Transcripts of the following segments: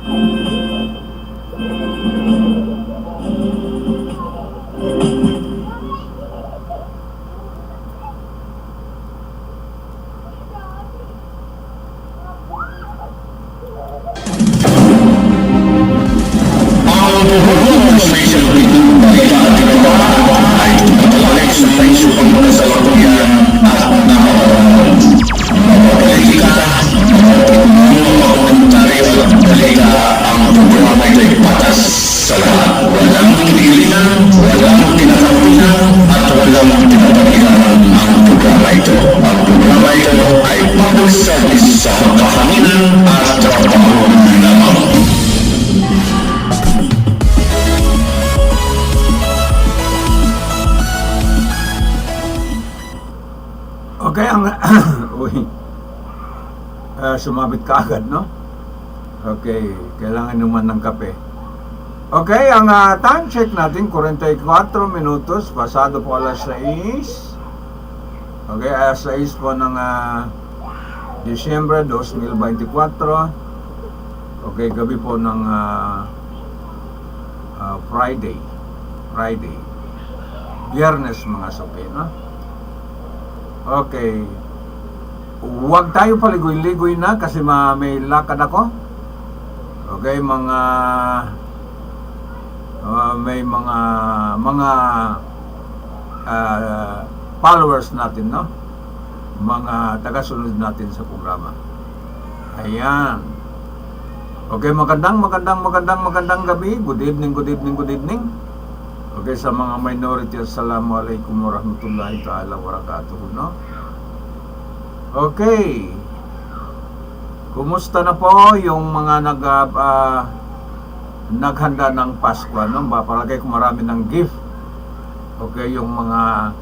Okay, ang sumabit ka agad, no? Okay, kailangan naman ng kape. Okay, ang time check natin 44 minutos, pasado po alas 6. Okay, alas 6 po ng Disyembre 2024. Okay, gabi po ng Friday. Biyernes mga soke, no? Okay. Huwag tayo paligoy-ligoy na kasi may lakad ako. Okay, may mga followers natin, no? Mga taga-sunod natin sa programa. Ayan. Okay, magandang gabi. Good evening. Okay, sa mga minority, assalamualaikum warahmatullahi ta'ala wabarakatuh, no? Okay. Kumusta na po yung mga naghanda ng Pasko, no? Palagay ko marami ng gift. Okay, yung mga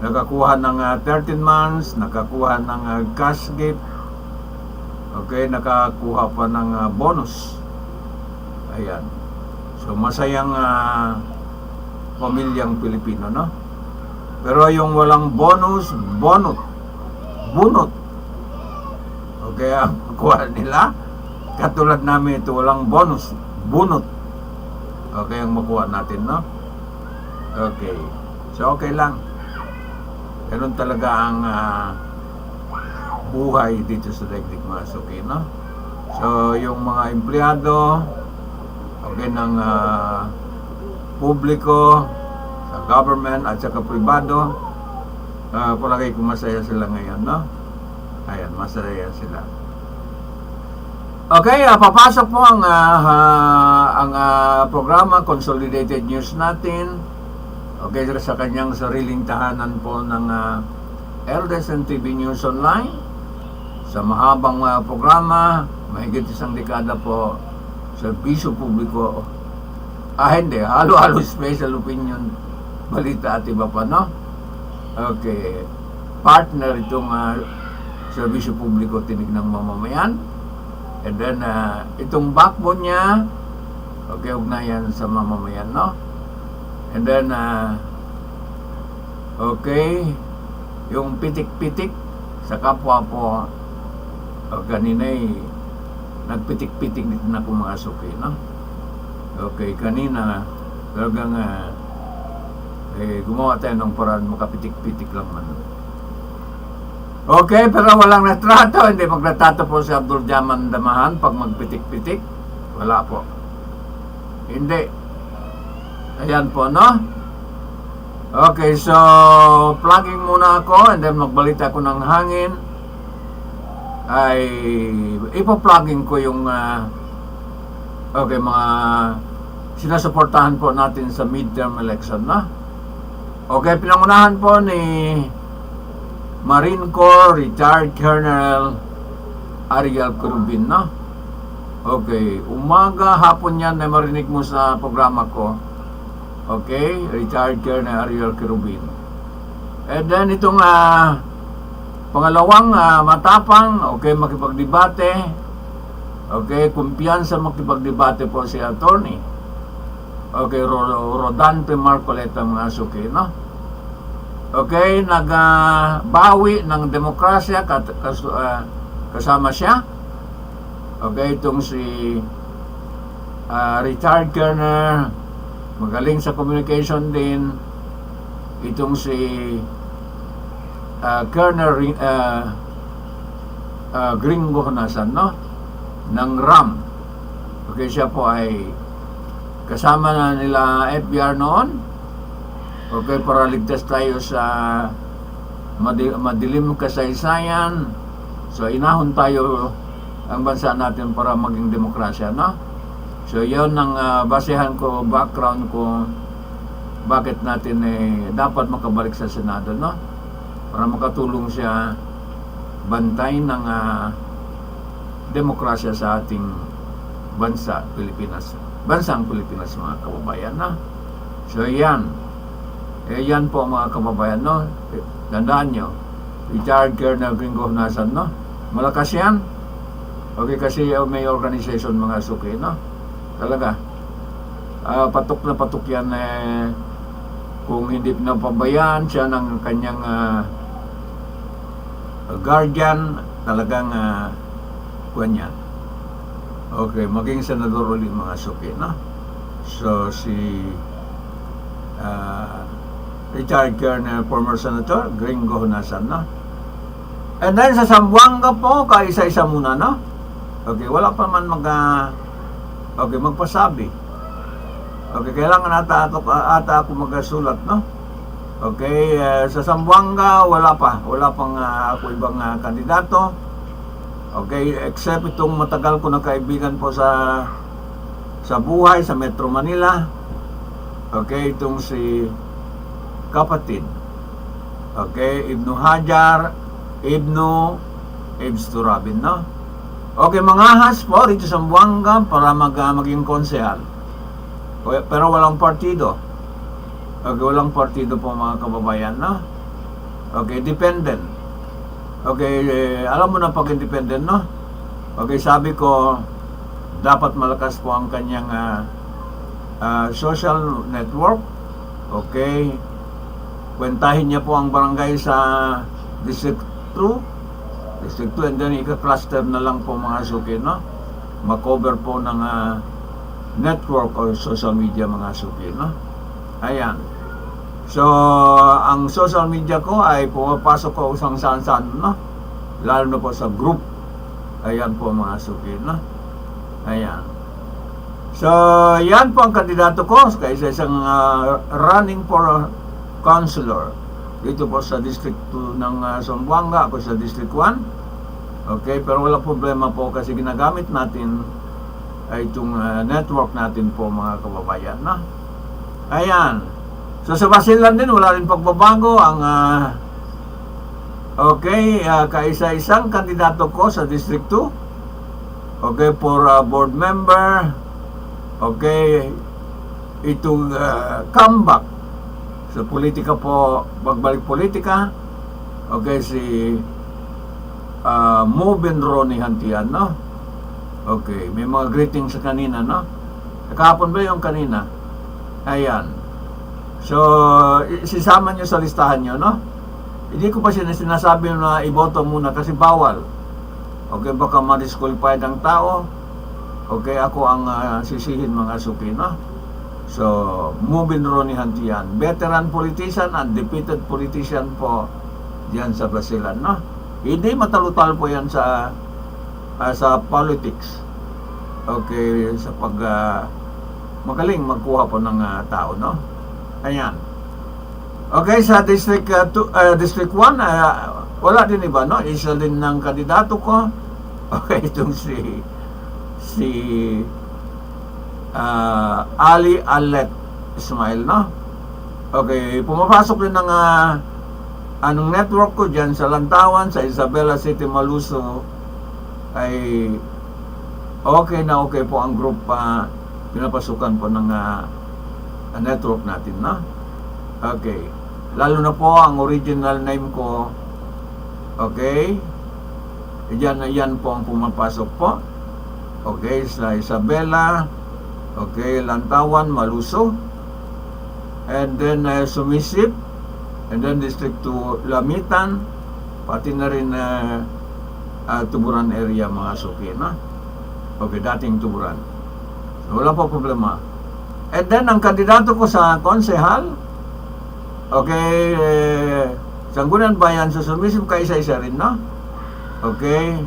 nakakuha ng 13 months, nakakuha ng cash gift. Okay, nakakuha pa ng bonus. Ayan. So, masayang pamilyang Pilipino, no? Pero yung walang bonus, bunot. Okay, ang kuha nila, katulad namin ito, walang bonus, bunot. Okay, ang makuha natin, no? Okay. So, okay lang. Ganun talaga ang buhay dito sa daigdig, mga suki, no? So, yung mga empleyado, okay, ng publiko, sa government at saka pribado, palagay ko masaya sila ngayon, no? Ayan, masaya sila. Okay, papasok po ang programa Consolidated News natin. Okay, sa kanyang sariling tahanan po ng ADLSN TV News Online. Sa mahabang programa, mahigit isang dekada po sa bisyo publiko. Hindi, halo-halo special opinion, balita at iba pa, no? Okay, partner itong serbisyo publiko, tinig ng mamamayan. And then, itong backbone niya, okay, ugnayan sa mamamayan, no? And then, okay, yung pitik-pitik sa kapwa po, kanina'y nagpitik-pitik dito na po mga suki, no? Okay, kanina talagang gumawa tayo ng paraan makapitik-pitik lang man. Okay, pero walang natrato. Hindi magnatrato po si Abdul Jaman Damahan pag magpitik-pitik. Wala po. Hindi. Ayan po, no? Okay, so plugging muna ako and then magbalita ko ng hangin. Ay ipa-plugging ko yung okay, mga sinasuportahan po natin sa midterm election, no? Okay, pinangunahan po ni Marine Corps Retired Colonel Ariel Crubin, no? Okay, umaga, hapon yan na marinig mo sa programa ko. Okay, Retired Colonel Ariel Crubin. And then itong pangalawang matapang, okay, makipagdebate. Okay, kumpiyansa makipagdebate po si attorney. Okay, Rodante Marcoleta, mga suki, no? Okay, nagbawi ng demokrasya kasama siya. Okay, itong si retired colonel, magaling sa communication din, itong si Colonel Gringo Honasan, no? Ng RAM. Okay, siya po ay kasama na nila FBR noon. Okay, para ligtas tayo sa madilim kasaysayan. So, inahon tayo ang bansa natin para maging demokrasya, no? So, yun ang basehan ko, background ko, bakit natin dapat makabalik sa Senado, no? Para makatulong siya bantay ng demokrasya sa ating bansa, Pilipinas. Bansang Pilipinas, mga kababayan, no? So, yan. Yan po, mga kababayan, no? Tandaan nyo, retired Colonel Gringo Honasan, no? Malakas yan. Okay, kasi may organization, mga suki, no? Talaga. Patok na patok yan, kung hindi pinapabayaan siya ng kanyang guardian, talagang kuwan yan. Okay, maging senador ulit, mga suki, no? So, si retired Colonel, former Senator Gringo Honasan, no? And then sa Zamboanga po, kaisa-isa muna, no? Okay, wala pa man magpasabi. Okay, kailangan ata ako magsulat, no? Okay, sa Zamboanga, wala pang ako ibang kandidato. Okay, except itong matagal ko na kaibigan po sa buhay sa Metro Manila. Okay, itong si kapatid. Okay, Ibnu Hajar, Ibs Turabin, no? Okay, mangahas po rito sa Zamboanga para maging konsehal. Pero walang partido. Okay, walang partido po, mga kababayan, no? Okay, dependent. Okay, alam mo na pag independent, no? Okay, sabi ko, dapat malakas po ang kanyang social network. Okay, kwentahin niya po ang barangay sa District 2, and then ika-cluster na lang po, mga suki, no? Makover po ng network or social media, mga suki, no? Ayan. So, ang social media ko ay pumapasok ko usang saan-saan, no? Lalo na po sa group. Ayan po, mga suki, no? Ayan. So, yan po ang kandidato ko kaysa isang running for councilor dito po sa District 2 ng Zamboanga, ako sa District 1. Okay, pero wala problema po kasi ginagamit natin ay itong network natin po, mga kababayan, no? Ayan. So sa Basilan din, wala rin pagbabago ang kaisa-isang kandidato ko sa District 2. Okay, for board member. Okay, itong comeback sa politika po, magbalik politika. Okay, si Mubin Ronnie Hantian, no? Okay, may mga greetings sa kanina, no? Kahapon ba yung kanina? Ayan. So, isisama nyo sa listahan nyo, no? Hindi ko pa sinasabi na iboto muna kasi bawal. Okay, baka ma-disqualified ang tao. Okay, ako ang sisihin, mga suki, no? So, Mubin Ronnie Hantian, veteran politician and defeated politician po diyan sa Basilan, no? Hindi matalutal po yan sa politics. Okay, sa magaling magkuha po ng tao, no? Ayan. Okay, sa District 1, wala din iba, no? Isa din ng kandidato ko. Okay, itong si Ali Alet Ismail, no? Okay, pumapasok din ng anong network ko dyan sa Lantawan, sa Isabela City, Maluso, ay okay po ang group pinapasukan po ng network natin, no? Okay, lalo na po ang original name ko. Okay, yan po ang pumapasok po. Okay, sa Isabela, okay, Lantawan, Maluso, and then Sumisip, and then District 2 Lamitan, pati na rin Tuburan area, mga suki, no? Okay, dating Tuburan. So, Wala po problema. And then, ang kandidato ko sa konsehal, okay, Sangguniang Bayan, susumisip ka isa-isa rin, no? Okay.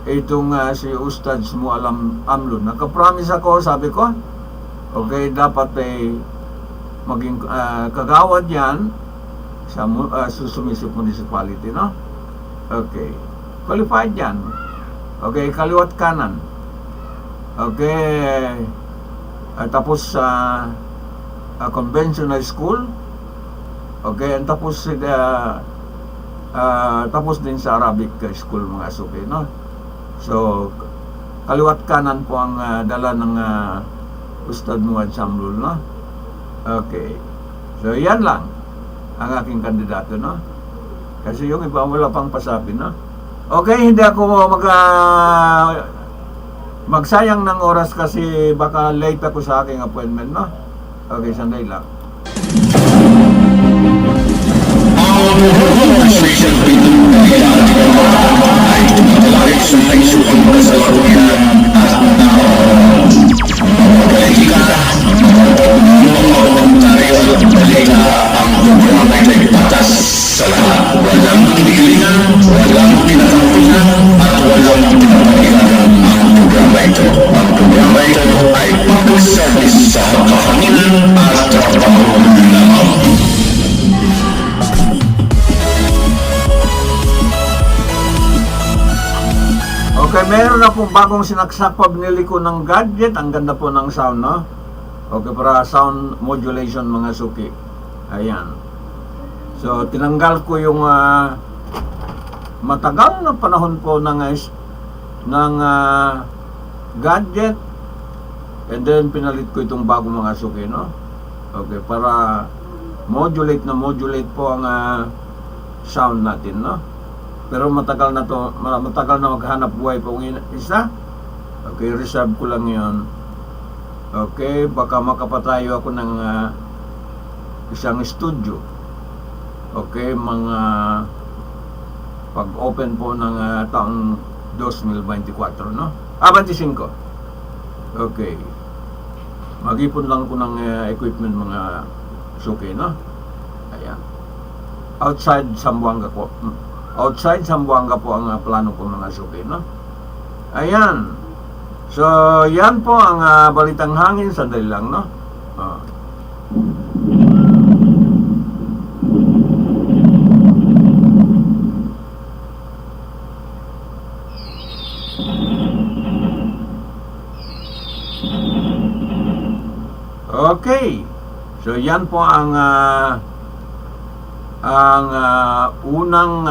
Itong si Ustad Mualam Amlon. Nakapromise ako, sabi ko, okay, dapat maging kagawad yan sa susumisip municipality, no? Okay. Qualified yan. Okay, kaliwat kanan. Okay. Tapos sa conventional school. Okay, and tapos tapos din sa Arabic school mga suki, no? So, kaliwat kanan po ang dala ng Ustad Muad Samlul, no? Okay. So, yan lang ang aking kandidato, no? Kasi yung iba wala pang pasabi, no? Okay, hindi ako magsayang ng oras kasi baka late ako sa aking appointment, no? Okay, sandali lang. Sa lahat, walang kinikilingan, walang pinatangkulan, at walang pinapaligan ang programa ito. Ang programa ito ay public service sa kahanginan at trabaho lamang. Okay, meron na pong bagong sinaksak pa, binili ko ng gadget. Ang ganda po ng sound, no? Okay, para sound modulation mga suki. Ayan. So, tinanggal ko yung matagal na panahon po ng gadget. And then, pinalit ko itong bagong mga suki, no? Okay, para modulate po ang sound natin, no? Pero matagal na maghanap buhay po ng isa. Okay, reserve ko lang yon. Okay, baka makapatayo ako ng isang studio. Okay, mga pag-open po ng taong 2024, no? 25. Okay. Mag-ipon lang ko ng equipment mga suki, no? Ayan. Outside Zamboanga po ang plano ko mga suki, no? Ayan. So, yan po ang balitang hangin. Sandali lang, no? Okay. So, yan po ang unang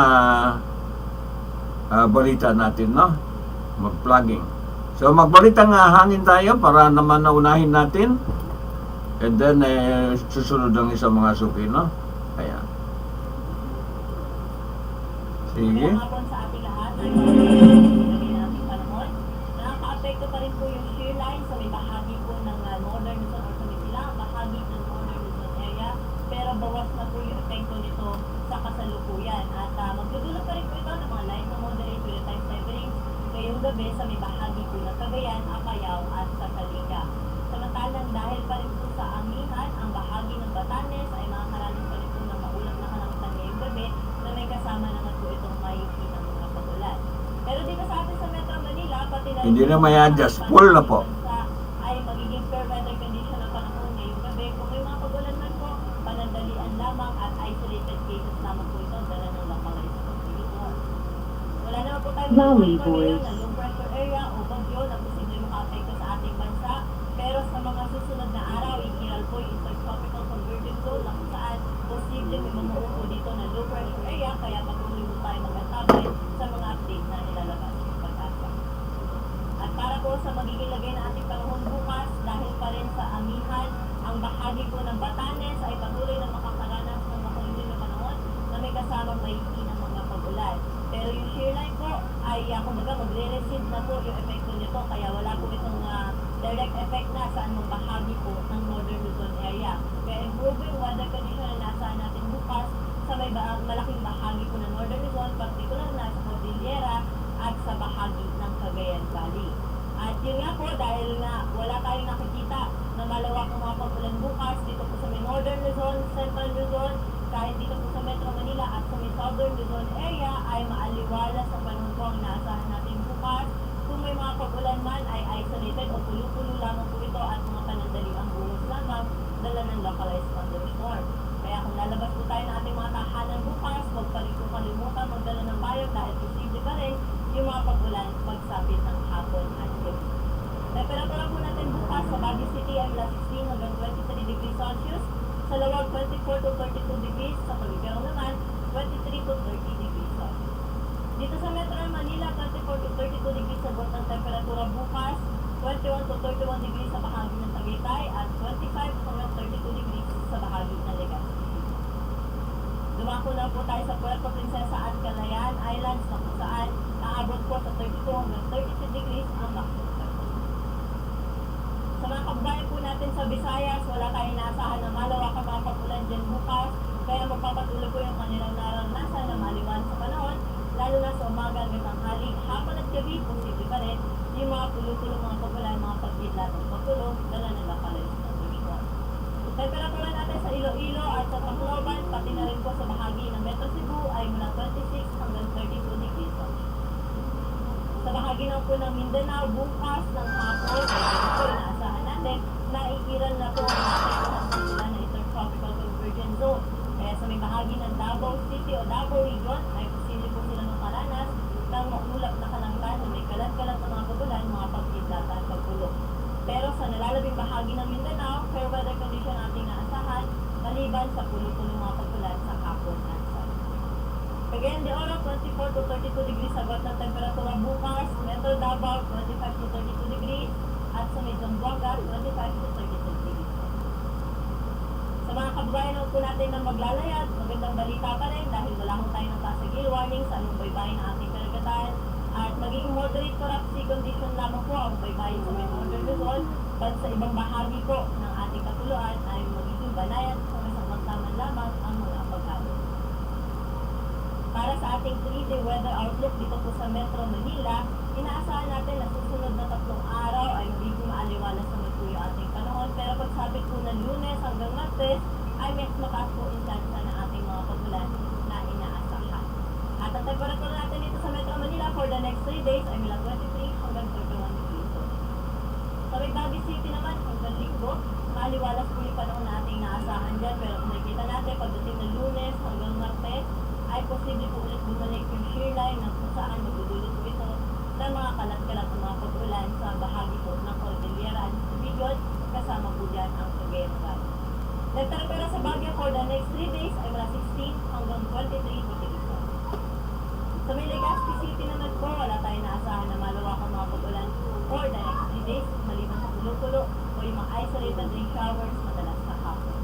balita natin, no? Mag-plugging. So, magbalitang hangin tayo para naman naunahin natin. And then, susunod ang isang mga suki, no? Ayan. Sige. Sa ating lahat, nakaka-apekto pa rin po yung shear line sa may bahagi po ng northern Luzon or sa may silang bahagi ng northern Luzon area. Pero bawas na po yung epekto nito sa kasalukuyan. At magdudulot pa rin po ito ng mga light na moderate with time severings ngayong gabi sa may bahagi po ng Cagayan, Apayao at sa Kalinga. Samantalang dahil pa rin po sa amihan, ang bahagi ng Batanes ay makakaranas pa rin po ng maulap na kalangitan ngayong gabi na may kasama naman po itong mayuki ng mga pagulan. Pero dito sa atin sa Metro Manila, pati na Hindi na may adjust. Full na po. ay magiging fair weather condition ang panahon ngayong gabi. Kung may mga pagulan man po, panandalian lamang at isolated cases lamang po ito dala ng lampangay sa pagpilitor. Wala naman po tayo ngayon na low pressure area o bagyo na posible makaapekto sa ating bansa. Pero sa mga susunod na araw, ikiral po yung subtropical convergent zone na kung saan posible may mamuupo dito na low pressure area, kaya patuloy po tayo mag-antabay sa mga update na nilalabas ng pag-asa. At para po sa magiging lagay na ating panahon bukas, dahil pa rin sa amihan, ang bahagi po ng Batanes ay patuloy na makakaranas ng makulimlim na panahon na may kasamang maiki ng mga pag-ulan. Pero yung shear line po ay kumbaga magre-recede na po yung epekto nito, kaya wala po itong direct effect na sa anong bahagi po ng northern Luzon area. Kaya improving weather condition na nasa natin bukas sa may malaking bahagi po ng northern Luzon, particular na sa Cordillera at sa bahagi ng Cagayan Valley. At yun nga po, dahil nga wala tayo malawak ang mga pag-ulan bukas dito po sa may Northern Luzon, Central Luzon, kahit dito po sa Metro Manila at sa may Southern Luzon area ay maaliwalas sa panahon po ang inaasahan natin bukas. Kung may mga pag-ulan man ay isolated o pulo-pulo lamang po ito at mga panandaliang bulos lamang dala ng localized thunderstorm. Kaya kung lalabas po tayo ng ating mga tahanan bukas, huwag pa rin po kalimutan magdala ng bayog dahil posible pa rin yung mga pag-ulan pagsapit ng hapon at gabi. Temperatura po natin bukas sa Baguio City ay mula 16 hanggang 23 degrees Celsius, sa Lawag 24 to 32 degrees, sa Pagigaro naman 23 to 30 degrees Celsius. Dito sa Metro Manila, 24 to 32 degrees sa ng temperatura bukas, 21 to 31 degrees sa bahagi ng Tagaytay at 25 hanggang 32 degrees sa bahagi ng Legazpi. Dumako na po tayo sa Puerto Princesa at Calayan Islands na kung saan naabot po sa 32 hanggang 33 degrees ang maximum temperature. Sa mga kababayan po natin sa Visayas, wala tayong inaasahan na malawak ang mga pag-ulan dyan bukas, kaya magpapatuloy po yung kanilang naranasan na maliwan sa panahon, lalo na sa umaga hanggang tanghali, hapon at gabi, posible pa rin yung mga pulo-pulo mga pag-ulan, mga pag-idlat at pagpulong, dala ng localized thunderstorm. Temperatura natin sa Iloilo at sa Tacloban, pati na rin po sa bahagi ng Metro Cebu ay mula 26 hanggang 32 degrees Celsius. Sa bahagi ng po ng Mindanao, bukas ng hapon, ay inaasahan natin na iiran na po ang ating mga na intertropical convergence zone. Kaya sa may bahagi ng Davao City o Davao Region, ay posible po sila makaranas ng maulap na kalangkan na may kalat-kalat na mga pag-ulan, mga pag-idlat at pagpulong. Pero sa nalalabing bahagi ng Mindanao, fair weather condition ating naasahan, maliban sa pulo-pulo mga pag-ulan sa hapon at sa Cagayan de Oro, 24 to 32 degrees sagot ng temperatura bukas, Metro Davao, 25 to 32 degrees, at sa may Zamboanga, 25 to 32 degrees. Sa mga kababayan po natin na maglalayag, magandang balita pa rin dahil wala ho tayo ng pasagil warning sa anong baybayin ng ating karagatan at magiging moderate to rough sea condition lamang po ang baybayin sa may Northern Luzon, but sa ibang bahagi po ng ating katuluan ay magiging banayan kung isang magtaman lamang ang mga paghabol. Para sa ating 3-day weather outlook dito po sa Metro Manila, inaasahan natin na susunod na 3 araw ay magiging maaliwalas naman po yung ating panahon, pero pagsapit po ng Lunes hanggang Martes ay mas mataas po yung chance na ating mga pagulan na inaasahan. At ang temperatura natin dito sa Metro Manila for the next 3 days ay mula 23 hanggang 31 degrees. Sa Baguio City naman hanggang Linggo, maaliwalas po yung panahon na ating inaasahan dyan, pero kung nakikita natin pagdating ng Lunes hanggang Martes, ay posible po ulit bumalik yung shear line na kung saan magdudulot po ito ng mga kalat-kalat ng mga pag-ulan sa bahagi po ng Cordillera at Region, kasama po dyan ang Cagayan Valley. Temperatura sa Baguio for the next 3 days ay mula 16 hanggang 23 degrees. Sa may Legazpi City naman po, wala tayong naasahan na malawak ang mga pag-ulan for the next 3 days, maliban sa pulo-pulo o yung mga isolated rain showers madalas sa hapon.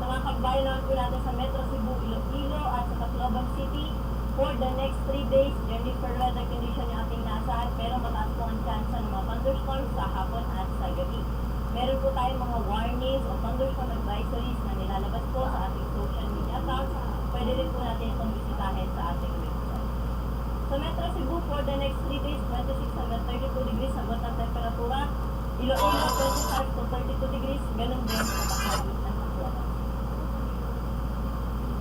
Sa mga kababayan naman po natin sa Metro Cebu, Iloilo at sa Tacloban City, for the next 3 days, generally fair weather condition yung ating naasahan, pero mataas po ang chance ng mga thunderstorms sa hapon at sa gabi. Meron po tayong mga warnings o thunderstorm advisories na nilalabas po sa ating social media accounts. Pwede rin po natin itong bisitahin sa ating website. Sa Metro Cebu, for the next 3 days, 26 hanggang 32 degrees sagot ng temperatura. Iloilo, 25 to 32 degrees, ganun din sa bahagi ng Tacloban.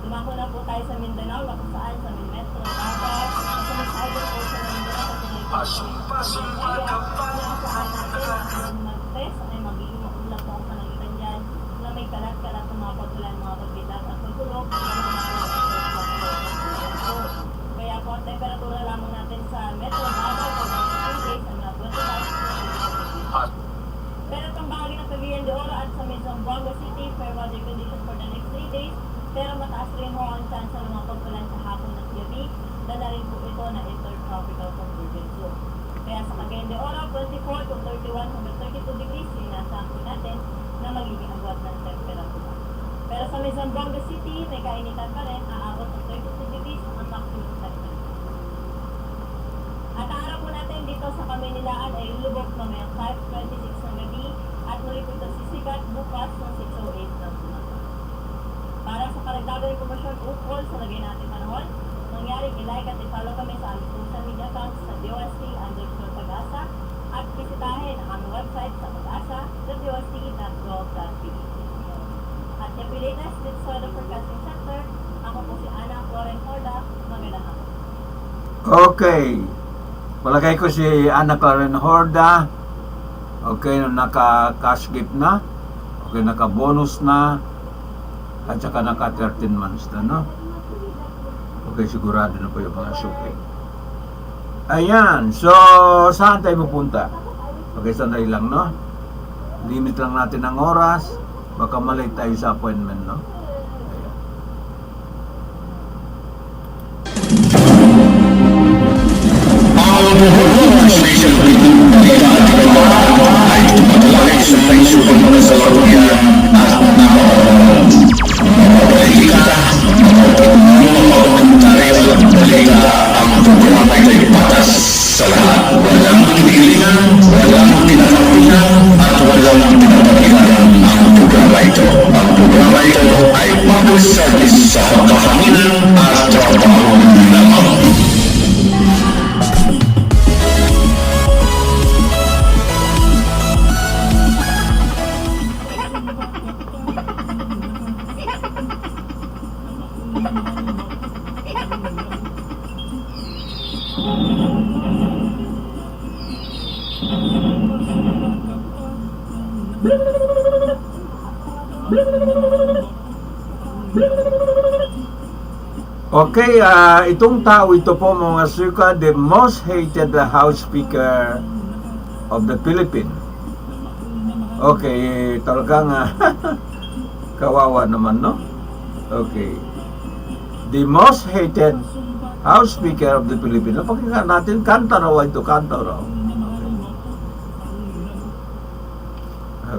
Dumako na po tayo sa Mindanao, na kung saan sa Metro Davao, sa may southern portion ng Mindanao, Pasong-pasong inaasahan natin ang mag-test ay magiging maulap po ang panalitan dyan na may kalat-kalat ng mga pag-ulan, mga pag-bidlat at pagkulog. Kaya po ang temperatura lamang natin sa Metro Davao for the next 3 days ay mga 25. Pero itong bahagi ng Cagayan de Oro at sa may Zamboanga City, fair weather condition for the next 3 days, pero mataas rin ho ang chance ng mga pagkulan sa hapon at gabi, dala rin po ito na intertropical convergence zone. Kaya sa Cagayan de Oro, 24 to 31 hanggang 32 degrees, inasahan po natin na magiging agwat ng temperatura. Pero sa may Zamboanga City, may kainitan pa rin, aabot ng 32 degrees ang maximum temperature. At ang araw po natin dito sa Kamaynilaan ay lulubog mamayang 5:26 ng gabi at muli po ito sisikat bukas ng 6:08 ng umaga. Para sa karagdagang impormasyon ukol sa lagay natin panahon, mangyari i-like at i-follow kami sa aming social media accounts sa DOST_Pag-asa at bisitahin ang aming website sa pag-asa www.dostige.gov.ph. At yung Pilipinas, dito sa Broadcasting Center, ako po si Ana Floren Horda. Magandang hapon. Okay. Palagay ko si Ana Karen Horda. Okay, naka-cash gift na. Okay, naka-bonus na. At saka naka-13 months na, no? Okay, sigurado na po yung mga suki. Ayan. So, saan tayo pupunta? Okay, sandali lang, no? Limit lang natin ang oras. Baka malate tayo sa appointment, no? Ayan. Ang buong station balita at iba ay tumatawagay sa presyo ng mga salarian at mga politika, mga komentaryo at balita. Ang programa ay patas sa lahat. Walang kinikilingan, walang pinakapihan, at walang pinapaligan ang programa ito. Ang programa ito ay public service sa kahanginan at trabaho lamang. Okay, itong tao ito po mga suka, the most hated House Speaker of the Philippines. Okay, talagang kawawa naman, no? Okay. The most hated House Speaker of the Philippines. Napakinggan natin, kanta raw ito, kanta raw.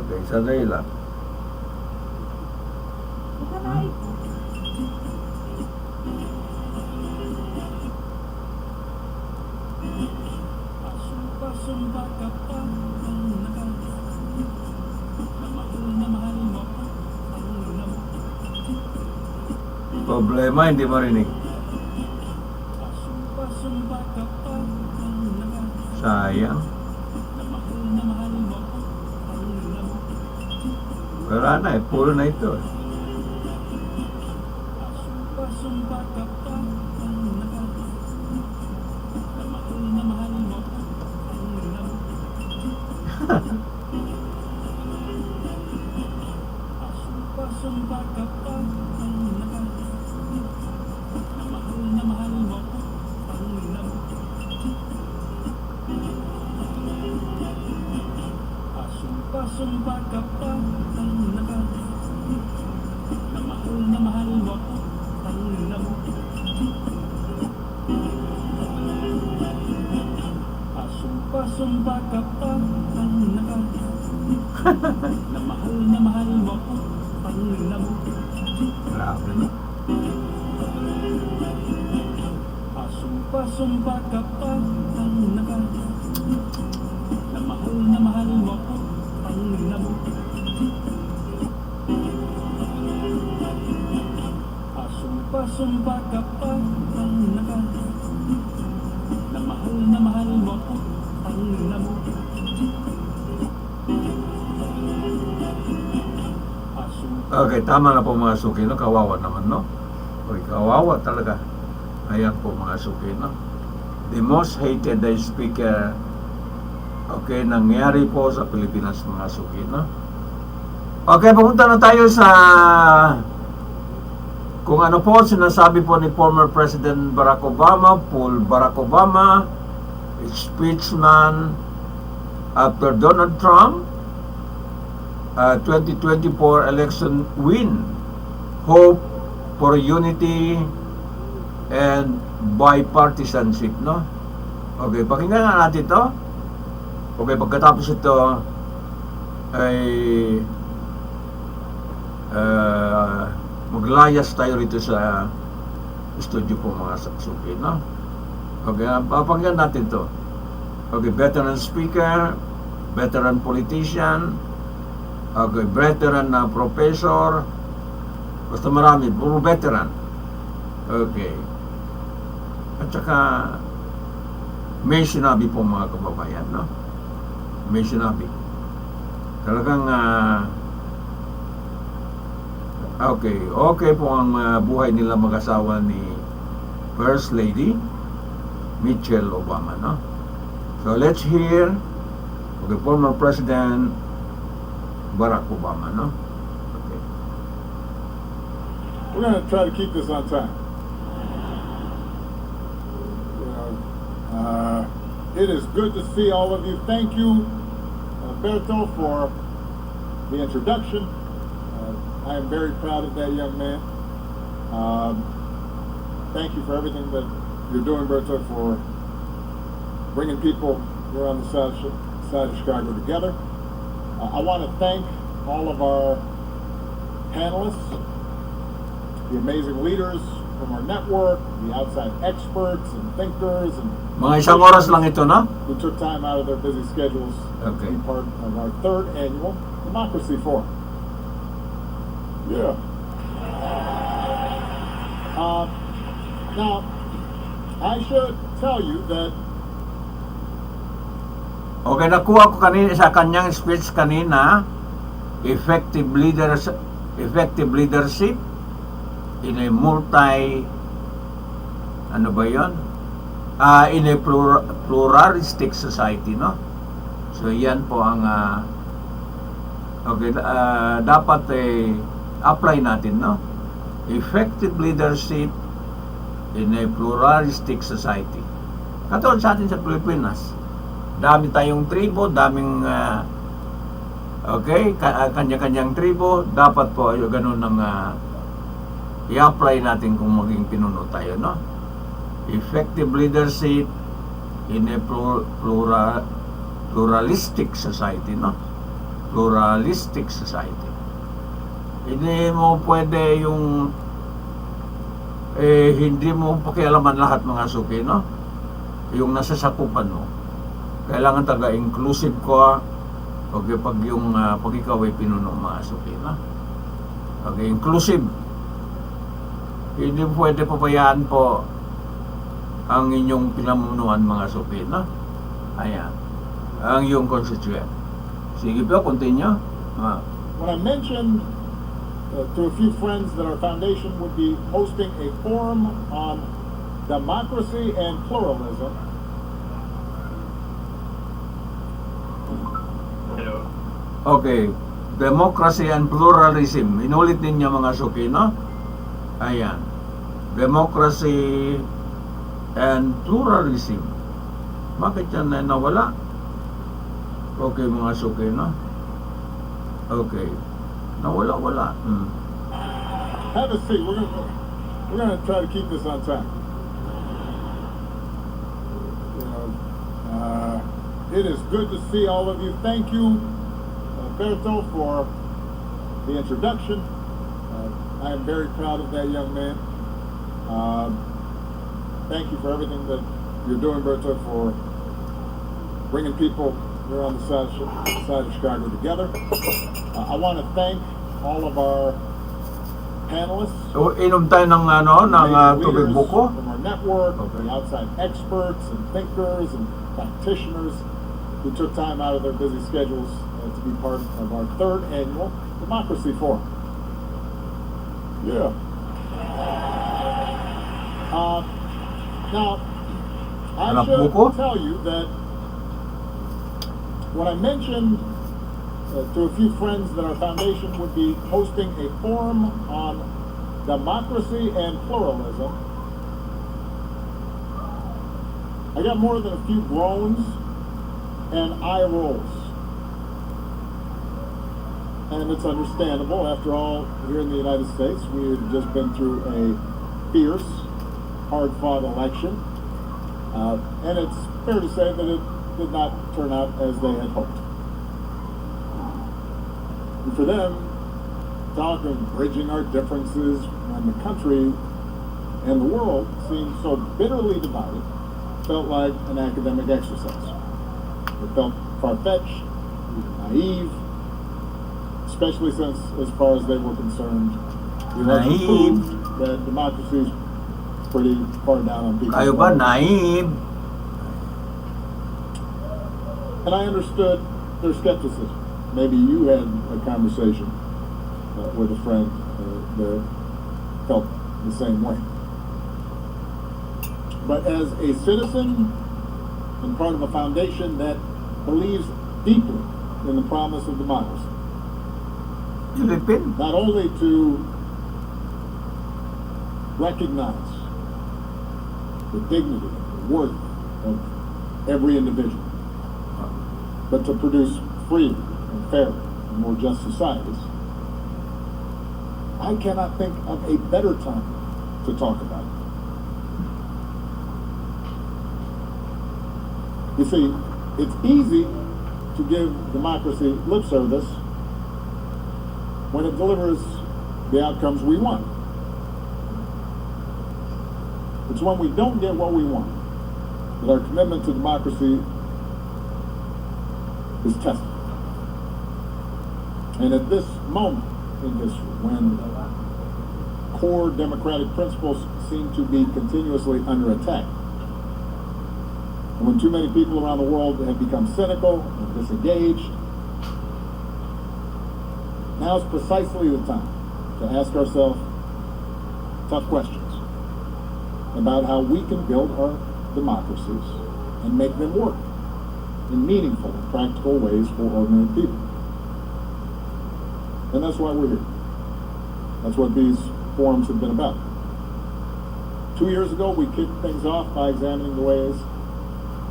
Okay, sandali lang. Problema, hindi marinig. Sayang. Wala na eh, puro na ito. Sumpa ka pa ang naka na mahal mo ako ang namo sumpa ka pa ang naka na mahal mo ako ang namo Grabe, no? sumpa ka pa ang naka na mahal mo ako ang namo sumpa ka pa ang naka na mahal mo ako ang namo Okay, tama na po mga suki, no? Kawawa naman, no? Okay, kawawa talaga. Ayan po mga suki, no? The most hated speaker, okay, nangyari po sa Pilipinas mga suki, no? Okay, pumunta na tayo sa kung ano po sinasabi po ni former President Barack Obama, Paul Barack Obama, speechman after Donald Trump 2024 election win, hope for unity and bipartisanship, no? Okay, pakinggan na natin ito. Okay, pagkatapos ito ay maglayas tayo rito sa studio po mga saksuki, no? Okay, papakinggan natin to. Okay, veteran speaker, veteran politician, okay, veteran na professor, basta marami, puro veteran. Okay. At saka may sinabi po mga kababayan, no? May sinabi. Talagang okay po ang buhay nila mag-asawa ni First Lady Michelle Obama, no? So let's hear the former President Barack Obama, no? Okay. We're going to try to keep this on time. You know, it is good to see all of you. Thank you, Berto, for the introduction. I am very proud of that young man. Thank you for everything that you're doing, Berto, for bringing people here on the side of Chicago together. I want to thank all of our panelists, the amazing leaders from our network, the outside experts and thinkers, and Mga isang oras lang ito, no? who took time out of their busy schedules to be part of our third annual Democracy Forum. Yeah. Now, I should tell you that Okay, nakuha ko kanina sa kanyang speech kanina, effective leadership in a in a pluralistic society, no? So yan po ang dapat apply natin, no? Effective leadership in a pluralistic society. Katulad sa atin sa Pilipinas, dami tayong tribo, daming kanya-kanyang tribo. Dapat po ganun ang i-apply natin kung maging pinuno tayo, no? Effective leadership in a pluralistic society, no? Pluralistic society. Hindi mo pwede yung hindi mo pakialaman lahat, mga suki, no? Yung nasasakupan mo. Kailangan taga-inclusive ko. Okay, pag ikaw ay pinuno, mga suki, no? Okay, inclusive. Hindi pwede pabayaan po ang inyong pinamunuan, mga suki, no? Ayan. Ang iyong constituent. Sige po, continue. when I mentioned to a few friends that our foundation would be hosting a forum on democracy and pluralism, Okay, democracy and pluralism. Inulit ninyo, mga suki, no? Ayan. Democracy and pluralism. Bakit yan na nawala? Okay, mga suki, no? Okay. Nawala-wala. have a seat. We're gonna try to keep this on time. You know, it is good to see all of you. Thank you, Berto, for the introduction. I am very proud of that young man. Thank you for everything that you're doing, Berto, for bringing people here on the side of Chicago together. I want to thank all of our panelists. So, inom tayo ng tubig leaders buko. from our network, Okay. the outside experts and thinkers and practitioners who took time out of their busy schedules to be part of our third annual Democracy Forum. Yeah. Now, I Anak should buko? tell you that when I mentioned to a few friends that our foundation would be hosting a forum on democracy and pluralism, I got more than a few groans and eye rolls. And it's understandable. After all, here in the United States, we had just been through a fierce, hard-fought election. And it's fair to say that it did not turn out as they had hoped. And for them, talk of bridging our differences when the country and the world seemed so bitterly divided felt like an academic exercise. It felt far-fetched, naive, especially since, as far as they were concerned, the election proved that democracy is pretty far down on people's Kayo ba, minds. naive? And I understood their skepticism. maybe you had a conversation with a friend that felt the same way. But as a citizen and part of a foundation that believes deeply in the promise of democracy, Philippine. not only to recognize the dignity and the worth of every individual, but to produce free and fair and more just societies, I cannot think of a better time to talk about it. You see, it's easy to give democracy lip service when it delivers the outcomes we want. It's when we don't get what we want that our commitment to democracy is tested. And at this moment in history, when core democratic principles seem to be continuously under attack, and when too many people around the world have become cynical and disengaged, now is precisely the time to ask ourselves tough questions about how we can build our democracies and make them work in meaningful and practical ways for ordinary people. And that's why we're here. That's what these forums have been about. 2 years ago, we kicked things off by examining the ways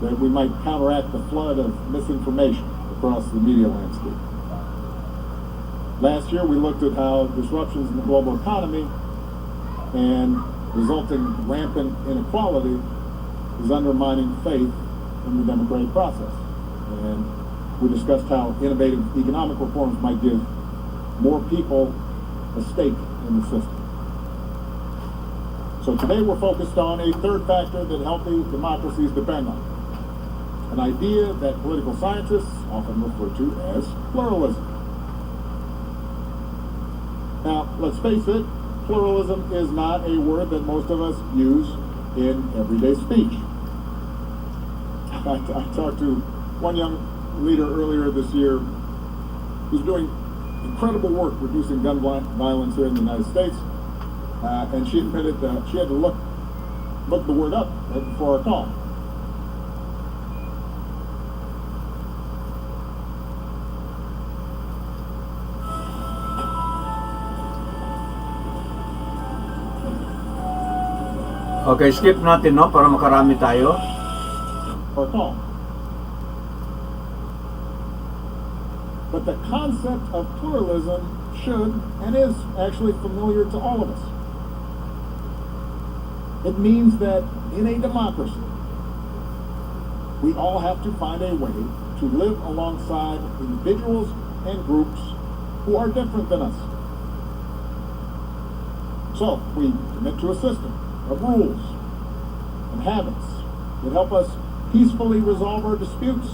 that we might counteract the flood of misinformation across the media landscape. Last year, we looked at how disruptions in the global economy and resulting rampant inequality is undermining faith in the democratic process. And we discussed how innovative economic reforms might give more people a stake in the system. So today we're focused on a third factor that healthy democracies depend on. An idea that political scientists often refer to as pluralism. Now, let's face it, pluralism is not a word that most of us use in everyday speech. I talked to one young leader earlier this year who's doing incredible work reducing gun violence here in the United States, and she admitted that she had to look the word up right before our call. Okay, skip natin, no? Para makarami tayo. Or call. But the concept of pluralism should and is actually familiar to all of us. It means that in a democracy, we all have to find a way to live alongside individuals and groups who are different than us. So we commit to a system of rules and habits that help us peacefully resolve our disputes.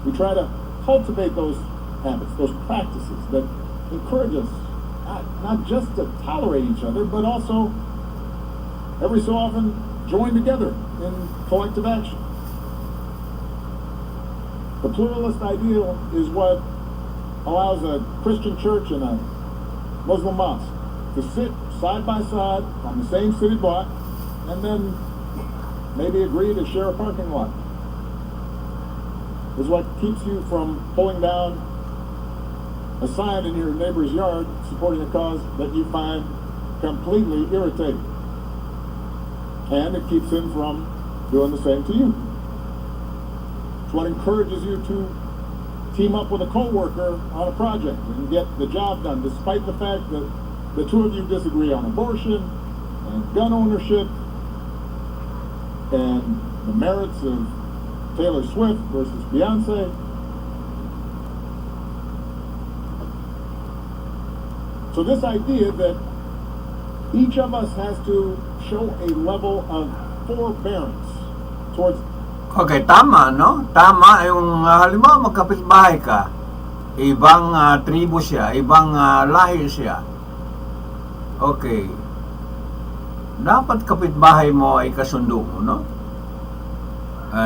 We try to cultivate those habits, those practices that encourage us not just to tolerate each other, but also every so often join together in collective action. The pluralist ideal is what allows a Christian church and a Muslim mosque to sit side by side on the same city block and then maybe agree to share a parking lot. It's what keeps you from pulling down a sign in your neighbor's yard supporting a cause that you find completely irritating. And it keeps him from doing the same to you. It's what encourages you to team up with a co-worker on a project and get the job done, despite the fact that the two of you disagree on abortion and gun ownership and the merits of Taylor Swift versus Beyonce. So this idea that each of us has to show a level of forbearance towards... Okay, tama, no? Tama yung halimbawa magkapitbahay ka, ibang tribo siya, ibang lahi siya. Okay. Dapat kapitbahay mo ay kasundo mo, no?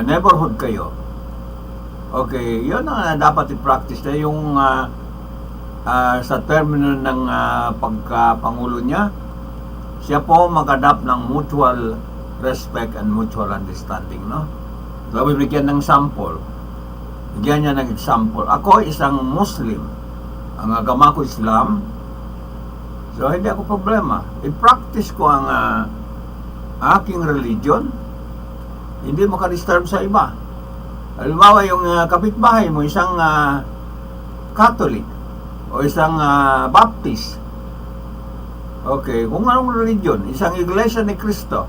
Neighborhood kayo. Okay, yun ang dapat i-practice na yung sa termino ng pagkapangulo niya, siya po mag-adapt ng mutual respect and mutual understanding, no? So, bibigyan ng sample. Bigyan niya ng example. Ako isang Muslim. Ang agama ko Islam. So, hindi ako problema. I-practice ko ang aking religion. Hindi maka-disturb sa iba. Halimbawa, yung kapitbahay mo, isang Catholic o isang Baptist. Okay, kung anong religion, isang Iglesia ni Cristo,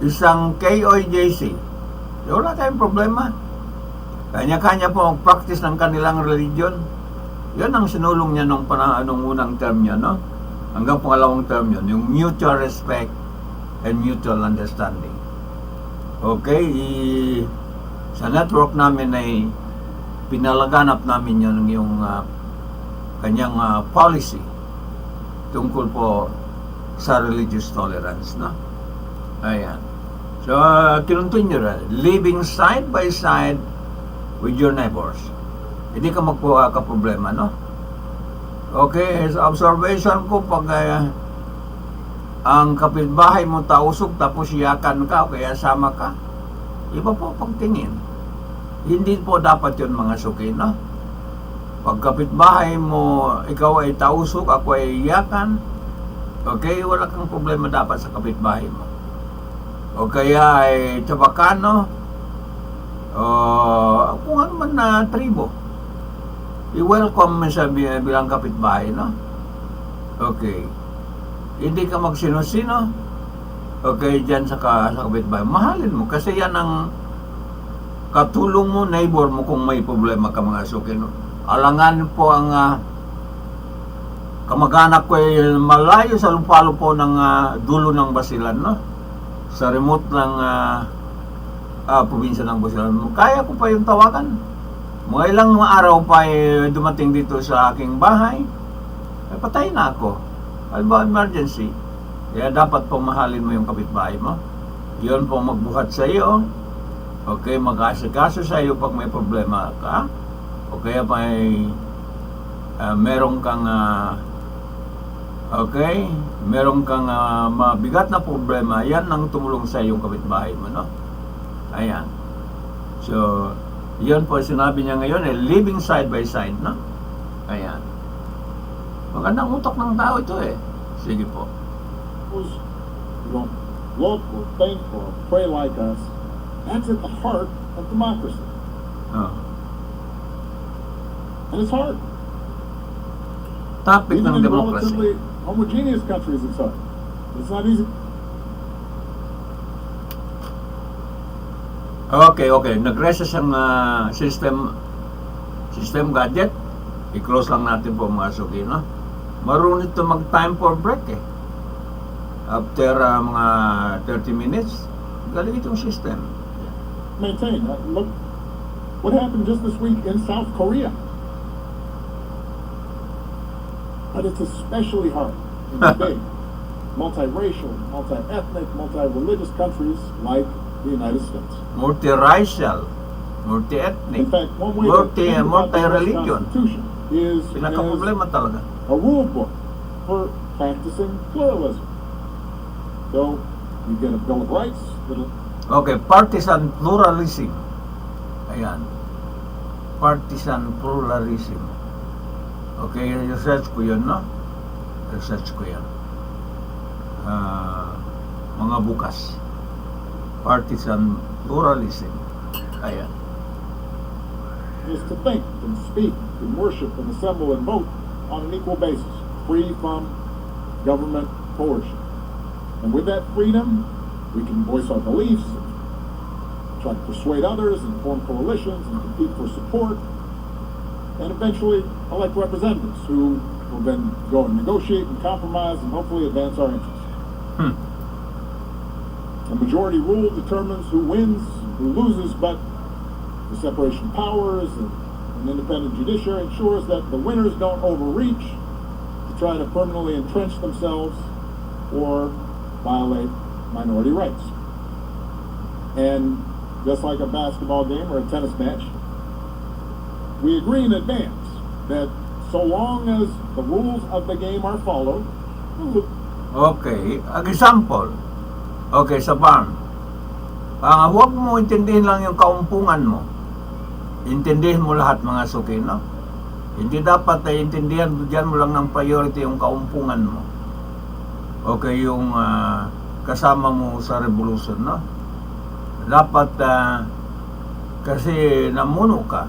isang KOJC, wala tayong problema. Kanya-kanya po ang practice ng kanilang religion. Yan ang sinulong niya nung unang term niya, no? Hanggang pangalawang term yun, yung mutual respect and mutual understanding. Okay, sa network namin ay pinalaganap namin yun yung kanyang policy tungkol po sa religious tolerance, no? Ayan. So, kinuntinyo rin, living side by side with your neighbors. Hindi ka magka-problema, no? Okay, sa observation ko, pag ang kapitbahay mo tausok tapos iyakan ka o kaya sama ka, iba po pagtingin. Hindi po dapat yun mga suki, no? Pag kapitbahay mo, ikaw ay tausok, ako ay iyakan, okay, wala kang problema dapat sa kapitbahay mo. O kaya ay Chabacano, kung ano man na tribo, i-welcome mo siya bilang kapitbahay, no? Okay. Hindi ka magsino-sino, okay, dyan sa kapitbahay. Mahalin mo, kasi yan ang katulong mo, neighbor mo kung may problema ka mga suki, no? Alangan po ang kamag-anak ko ay malayo sa lupalo po ng dulo ng Basilan, no? Sa remote ng probinsya ng Basilan. Kaya ko pa yung tawagan. Mga ilang araw pa dumating dito sa aking bahay, patay na ako. Halimbawa emergency. Kaya dapat pong mahalin mo yung kapitbahay mo. Yun po magbuhat sa iyo. Okay, mag-asikaso sa iyo pag may problema ka. O kaya may meron kang meron kang mabigat na problema, yan ang tumulong sa iyong kapitbahay mo, no? Ayan. So, yan po sinabi niya ngayon, living side by side, no? Ayan. Magandang utak ng tao ito eh. Sige po. Who's, look or think or pray like us, that's at the heart of democracy. Oh. And it's hard. Topic Even ng in democracy. relatively homogeneous countries, it's hard. It's not easy. Okay. Nag-reset ang system gadget. I-close lang natin po mga suki, no? Marunong ito mag-time for break eh. After mga 30 minutes, galing itong system. Maintain. Look what happened just this week in South Korea. But it's especially hard in the big, multiracial, multi-ethnic, multi-religious countries like the United States. Multiracial, multi-ethnic, In fact, one way to think about the US multi-religion. Constitution is Pinaka-problema talaga. a rule book for practicing pluralism. So, you get a Bill of Rights, Okay, partisan pluralism. Ayan. Partisan pluralism. Okay, research ko yun, no? Research ko yan. Mga bukas. Partisan pluralism. Ayan. is to think and speak and worship and assemble and vote on an equal basis, free from government coercion. And with that freedom, we can voice our beliefs, try to persuade others, and form coalitions, and compete for support, and eventually elect representatives who will then go and negotiate and compromise and hopefully advance our interests. A majority rule determines who wins, who loses, but the separation of powers and an independent judiciary ensures that the winners don't overreach to try to permanently entrench themselves or violate minority rights. And just like a basketball game or a tennis match, we agree in advance that so long as the rules of the game are followed, Okay, ang example. Okay, sa farm. Huwag mo intindihin lang yung kaumpungan mo. Intindihin mo lahat, mga suki, no? Hindi dapat na intindihan dyan mo lang ng priority yung kaumpungan mo. Okay, yung kasama mo sa revolution, no? Dapat kasi namuno ka.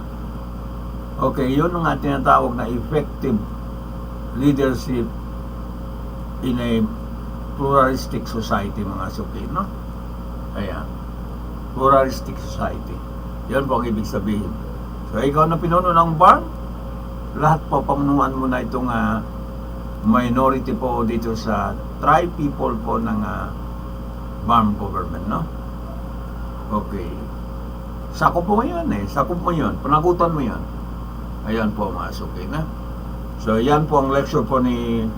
Okay, yun ang tinatawag na effective leadership in a pluralistic society, mga suki, no? Ayan, pluralistic society. Yan po ang ibig sabihin. So, ikaw na pinuno ng barn, lahat po pamunuan mo na itong minority po dito sa tribe people po ng farm government, no? Okay. Sakop mo yan sakop mo yun, panagutan mo yan. Ayan po, mga suki, na. So, yan po ang lecture po ni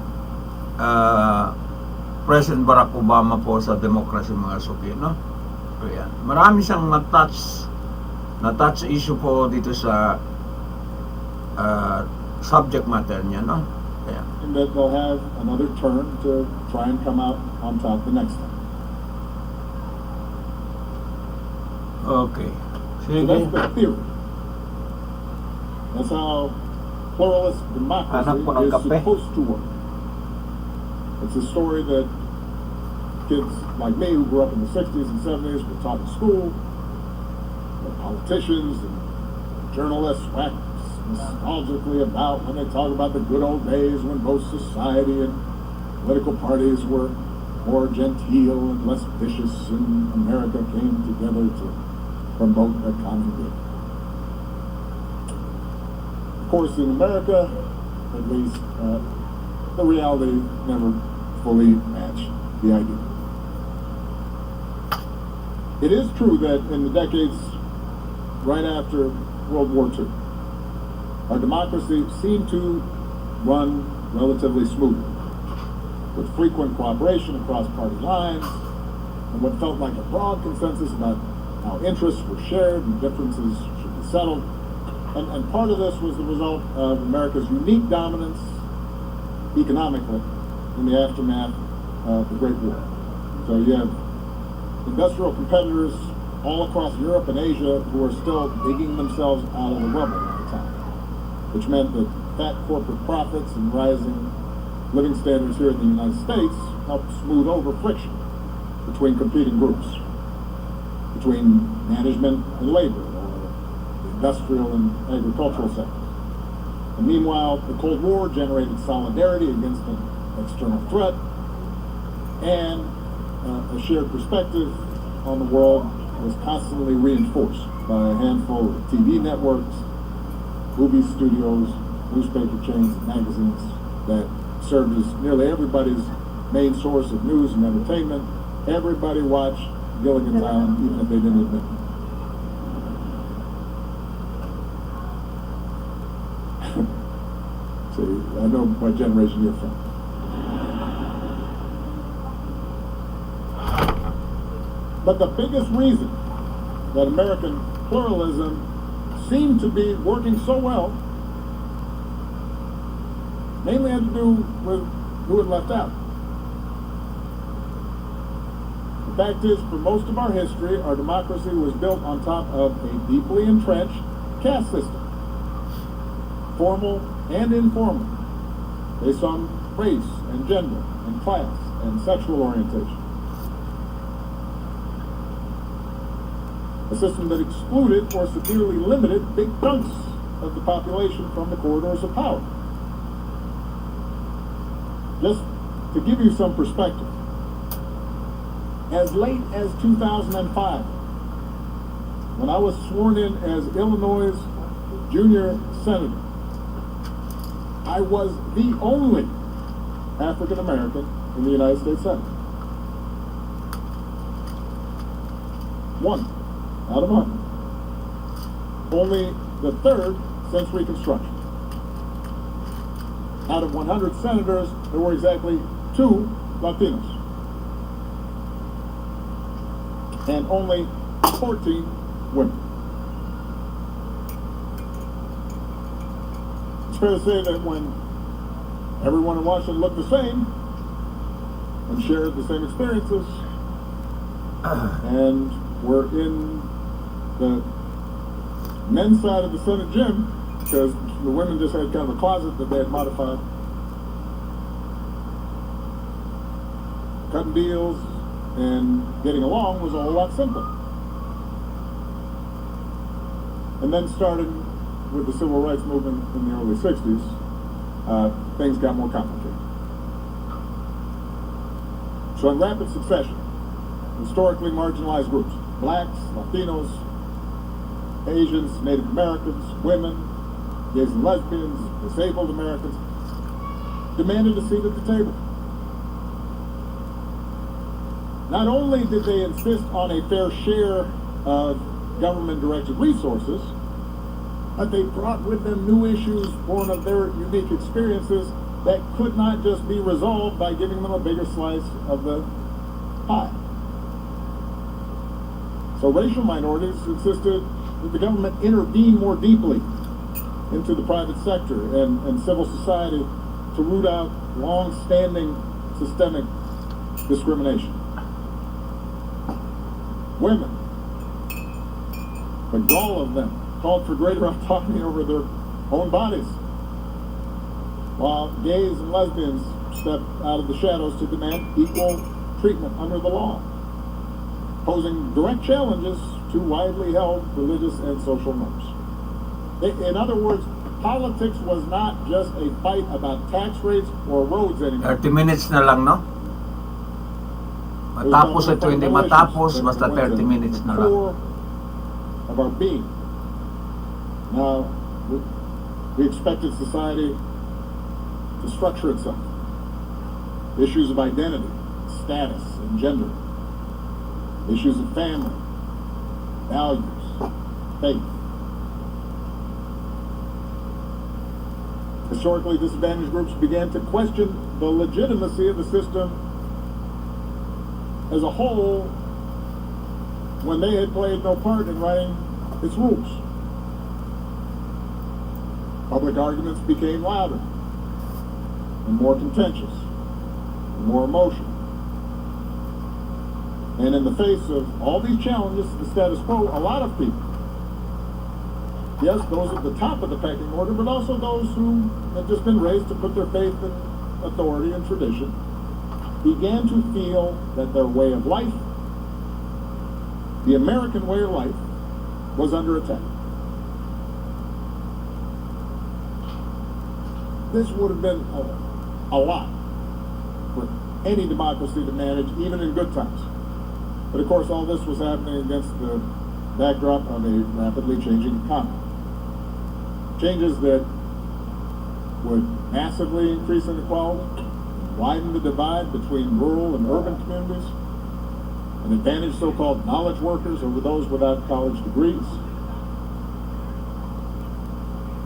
President Barack Obama po sa democracy, mga suki, no? Ayan. Marami siyang na-touch issue po dito sa subject matter niya, no? Ayan. and that they'll have another turn to try and come out on top the next time. Okay. So Sige. that's the theory. That's how pluralist democracy Anak ko ng is kape. supposed to work. It's a story that kids like me who grew up in the 60s and 70s were taught in school, that politicians and journalists wax nostalgically about when they talk about the good old days when both society and political parties were more genteel and less vicious, and America came together to promote a common good. Of course, in America, at least, the reality never fully matched the idea. It is true that in the decades right after World War II, our democracy seemed to run relatively smoothly, with frequent cooperation across party lines, and what felt like a broad consensus about how interests were shared and differences should be settled. And part of this was the result of America's unique dominance economically in the aftermath of the Great War. So you have industrial competitors all across Europe and Asia who are still digging themselves out of the rubble at the time, which meant that fat corporate profits and rising living standards here in the United States helped smooth over friction between competing groups, between management and labor, industrial and agricultural sectors. And meanwhile, the Cold War generated solidarity against an external threat, and a shared perspective on the world was constantly reinforced by a handful of TV networks, movie studios, newspaper chains, and magazines that served as nearly everybody's main source of news and entertainment. Everybody watched Gilligan's Island, even if they didn't admit it. See, I know what generation you're from. But the biggest reason that American pluralism seemed to be working so well mainly had to do with who it left out. The fact is, for most of our history, our democracy was built on top of a deeply entrenched caste system, formal and informal, based on race and gender and class and sexual orientation. A system that excluded or severely limited big chunks of the population from the corridors of power. Just to give you some perspective, as late as 2005, when I was sworn in as Illinois' junior senator, I was the only African American in the United States Senate. One out of 100. Only the third since Reconstruction. Out of 100 senators, there were exactly 2 Latinos. And only 14 women. fair to say that when everyone in Washington looked the same and shared the same experiences and were in the men's side of the Senate gym, because the women just had kind of a closet that they had modified, cutting deals and getting along was a whole lot simpler. And then starting with the civil rights movement in the early 60s, things got more complicated. So in rapid succession, historically marginalized groups, blacks, Latinos, Asians, Native Americans, women, gays and lesbians, disabled Americans, demanded a seat at the table. Not only did they insist on a fair share of government-directed resources, but they brought with them new issues born of their unique experiences that could not just be resolved by giving them a bigger slice of the pie. So racial minorities insisted that the government intervene more deeply into the private sector and civil society to root out long-standing systemic discrimination. Women, the gall of them, called for greater autonomy over their own bodies, while gays and lesbians stepped out of the shadows to demand equal treatment under the law, posing direct challenges to widely held religious and social norms. In other words, politics was not just a fight about tax rates or roads anymore. 30 minutes na lang, no? Matapos ito, hindi matapos, basta 30 minutes na lang. Core of our being. Now, we expected society to structure itself. Issues of identity, status, and gender. Issues of family, values, faith. Historically disadvantaged groups began to question the legitimacy of the system as a whole when they had played no part in writing its rules. Public arguments became louder and more contentious and more emotional. And in the face of all these challenges to the status quo, a lot of people, yes, those at the top of the pecking order, but also those who had just been raised to put their faith in authority and tradition, began to feel that their way of life, the American way of life, was under attack. This would have been a lot for any democracy to manage, even in good times. But of course, all this was happening against the backdrop of a rapidly changing economy. Changes that would massively increase inequality, widen the divide between rural and urban communities, and advantage so-called knowledge workers over those without college degrees.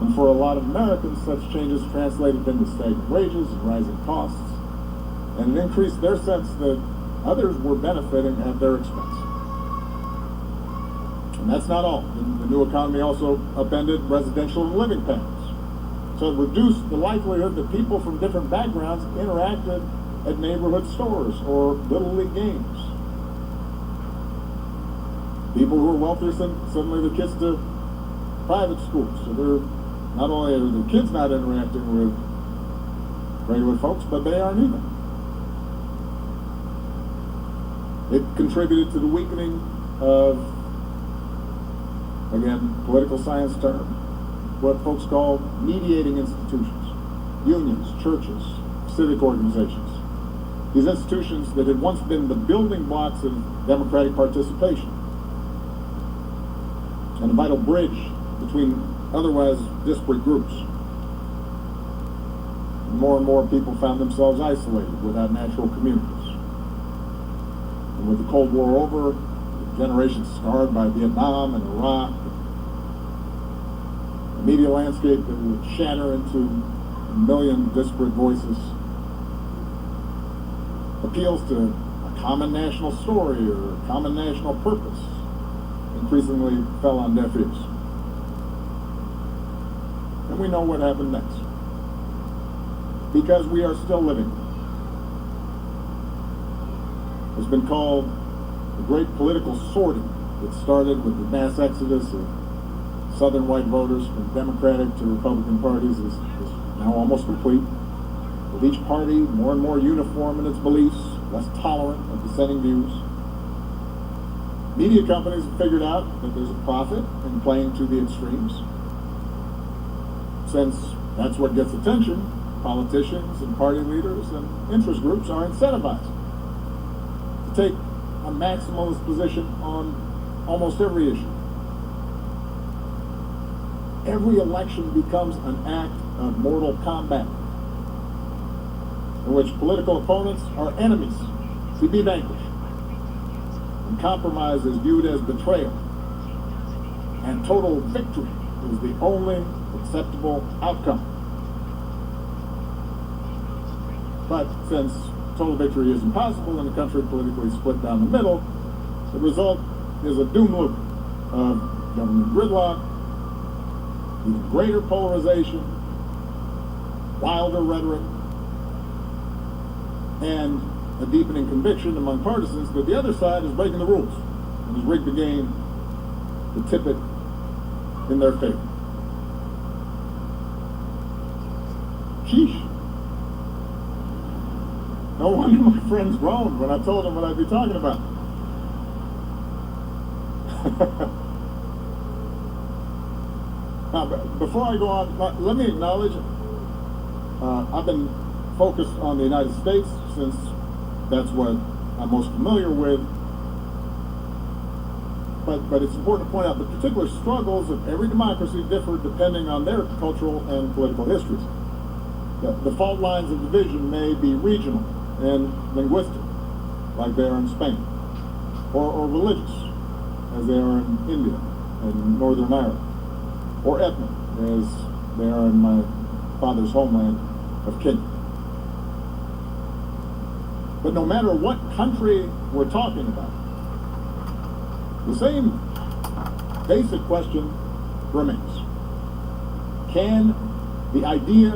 And for a lot of Americans, such changes translated into stagnant wages and rising costs, and it increased their sense that others were benefiting at their expense. And that's not all. The new economy also upended residential and living patterns. So it reduced the likelihood that people from different backgrounds interacted at neighborhood stores or Little League games. People who were wealthier send their kids to private schools. So they're not only are their kids not interacting with regular folks, but they aren't either. It contributed to the weakening of, again, political science term, what folks call mediating institutions, unions, churches, civic organizations. These institutions that had once been the building blocks of democratic participation and a vital bridge between otherwise disparate groups. More and more people found themselves isolated without natural communities. And with the Cold War over, generations scarred by Vietnam and Iraq, a media landscape that would shatter into a million disparate voices, appeals to a common national story or a common national purpose increasingly fell on deaf ears. and we know what happened next. Because we are still living. It's been called the great political sorting that started with the mass exodus of Southern white voters from Democratic to Republican parties is now almost complete, with each party more and more uniform in its beliefs, less tolerant of dissenting views. Media companies have figured out that there's a profit in playing to the extremes. Since that's what gets attention, politicians and party leaders and interest groups are incentivized to take a maximalist position on almost every issue. Every election becomes an act of mortal combat in which political opponents are enemies to be vanquished, and compromise is viewed as betrayal, and total victory is the only acceptable outcome. But since total victory is impossible in a country politically split down the middle, the result is a doom loop of government gridlock, even greater polarization, wilder rhetoric, and a deepening conviction among partisans that the other side is breaking the rules and has rigged the game to tip it in their favor. Sheesh. No wonder my friends groaned when I told them what I'd be talking about. Now, before I go on, let me acknowledge I've been focused on the United States since that's what I'm most familiar with. But it's important to point out the particular struggles of every democracy differ depending on their cultural and political histories. The fault lines of division may be regional and linguistic, like they are in Spain, or religious, as they are in India and Northern Ireland, or ethnic, as they are in my father's homeland of Kenya. But no matter what country we're talking about, the same basic question remains. Can the idea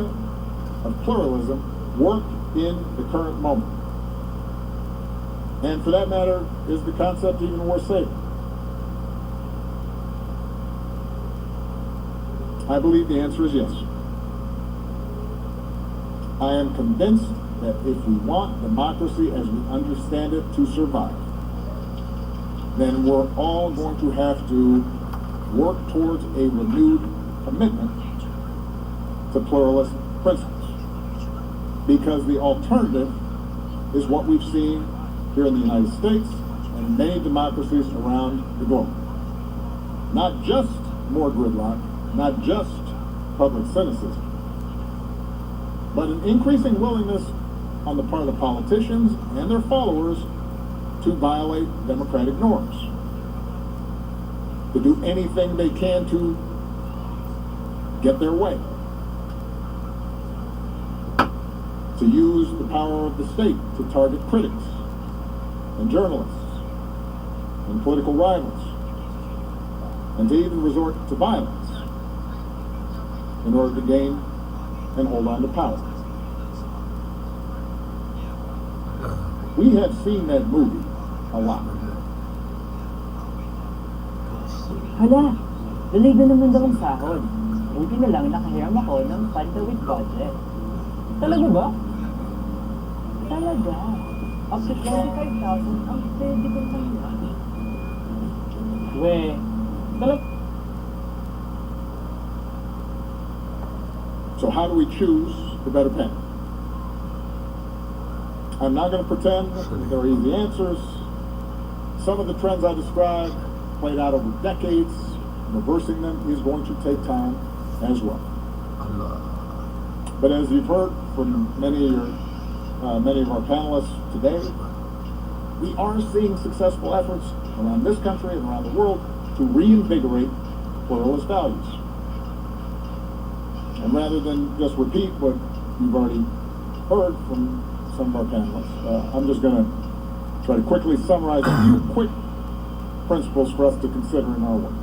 of pluralism work in the current moment? And for that matter, is the concept even worth saving? I believe the answer is yes. I am convinced that if we want democracy as we understand it to survive, then we're all going to have to work towards a renewed commitment to pluralist principles. Because the alternative is what we've seen here in the United States and many democracies around the globe. Not just more gridlock, not just public cynicism, but an increasing willingness on the part of politicians and their followers to violate democratic norms, to do anything they can to get their way, to use the power of the state to target critics and journalists and political rivals, and to even resort to violence in order to gain and hold on to power. We have seen that movie a lot. Hala, delayed na naman daw ang sahod. Buti na lang nakahiram ako ng Fanta with budget. Talaga ba? Talaga. Up to 25,000 ang pwede kong tanggap. So how do we choose the better path? I'm not going to pretend there are easy answers. Some of the trends I described played out over decades. Reversing them is going to take time as well. But as you've heard from many of our panelists today, we are seeing successful efforts around this country and around the world to reinvigorate pluralist values. And rather than just repeat what you've already heard from some of our panelists, I'm just going to try to quickly summarize a few quick principles for us to consider in our work.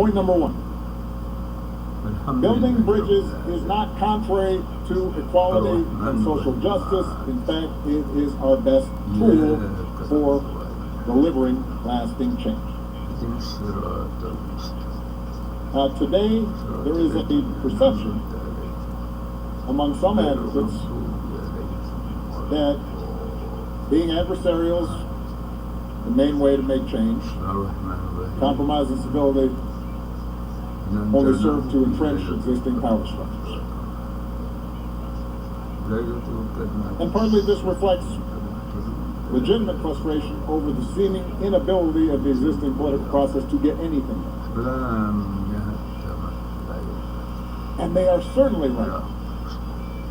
Point number one. Building bridges is not contrary to equality and social justice. In fact, it is our best tool for delivering lasting change. Today, there is a perception among some advocates that being adversarial is the main way to make change. Compromise and civility only serve to entrench existing power structures. And partly this reflects legitimate frustration over the seeming inability of the existing political process to get anything done. And they are certainly right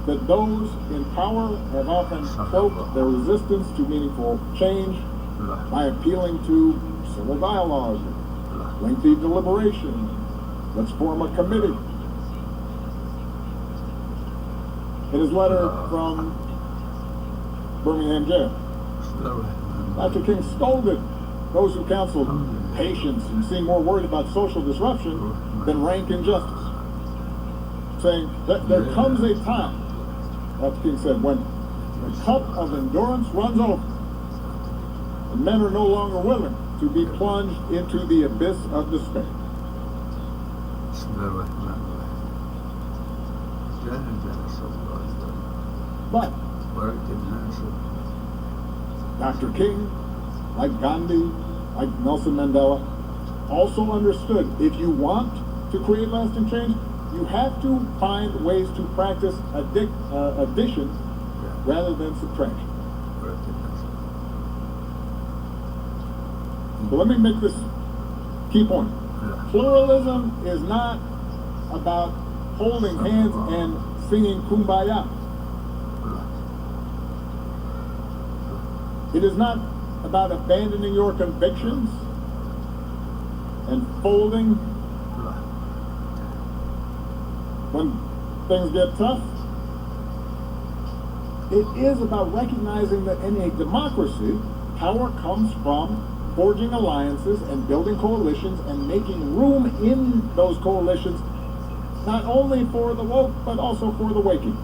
that those in power have often cloaked their resistance to meaningful change by appealing to civil dialogue, lengthy deliberation. Let's form a committee. In his letter from Birmingham jail, Dr. King scolded those who counseled patience and seemed more worried about social disruption than rank injustice, saying that there comes a time, Dr. King said, when the cup of endurance runs over and men are no longer willing to be plunged into the abyss of despair. But Dr. King, like Gandhi, like Nelson Mandela, also understood if you want to create lasting change, you have to find ways to practice addition rather than subtraction. So let me make this key point. Pluralism is not about holding hands and singing Kumbaya. It is not about abandoning your convictions and folding when things get tough. It is about recognizing that in a democracy, power comes from forging alliances and building coalitions and making room in those coalitions, not only for the woke, but also for the waking.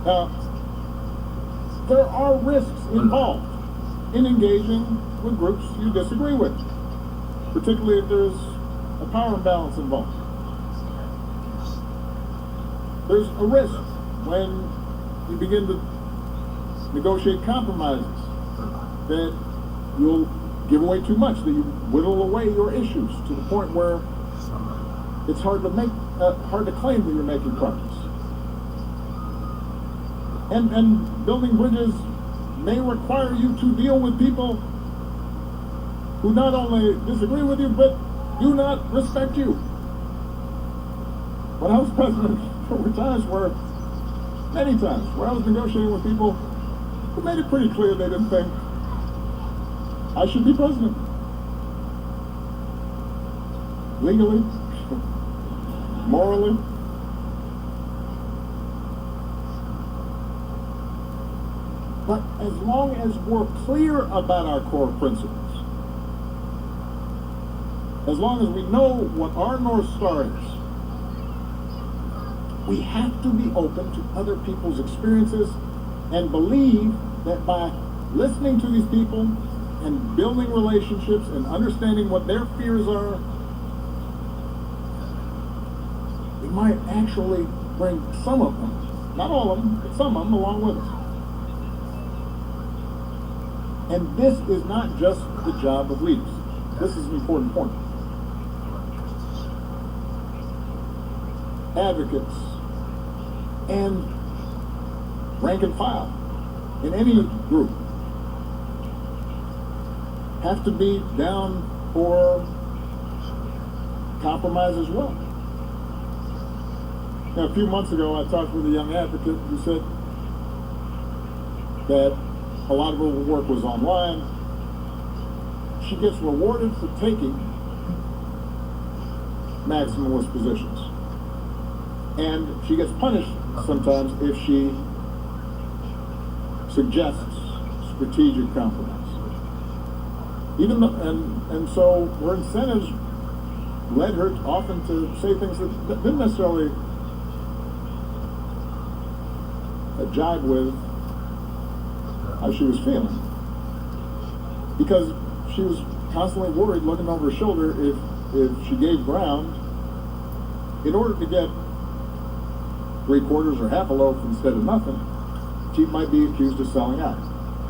Now, there are risks involved in engaging with groups you disagree with, particularly if there's a power imbalance involved. There's a risk when you begin to negotiate compromises that you'll give away too much, that you whittle away your issues to the point where it's hard to claim that you're making progress. And building bridges may require you to deal with people who not only disagree with you, but do not respect you. When I was president, there were many times where I was negotiating with people who made it pretty clear they didn't think I should be president. Legally, morally. But as long as we're clear about our core principles, as long as we know what our North Star is, we have to be open to other people's experiences and believe that by listening to these people and building relationships and understanding what their fears are, we might actually bring some of them, not all of them, but some of them along with us. And this is not just the job of leaders. This is an important point. Advocates and rank and file in any group have to be down for compromise as well. Now, a few months ago, I talked with a young advocate who said that a lot of her work was online. She gets rewarded for taking maximalist positions. And she gets punished sometimes if she suggests strategic compromise. Even though, and so her incentives led her often to say things that didn't necessarily jibe with how she was feeling, because she was constantly worried, looking over her shoulder, if she gave ground, in order to get 3/4 or half a loaf instead of nothing, she might be accused of selling out,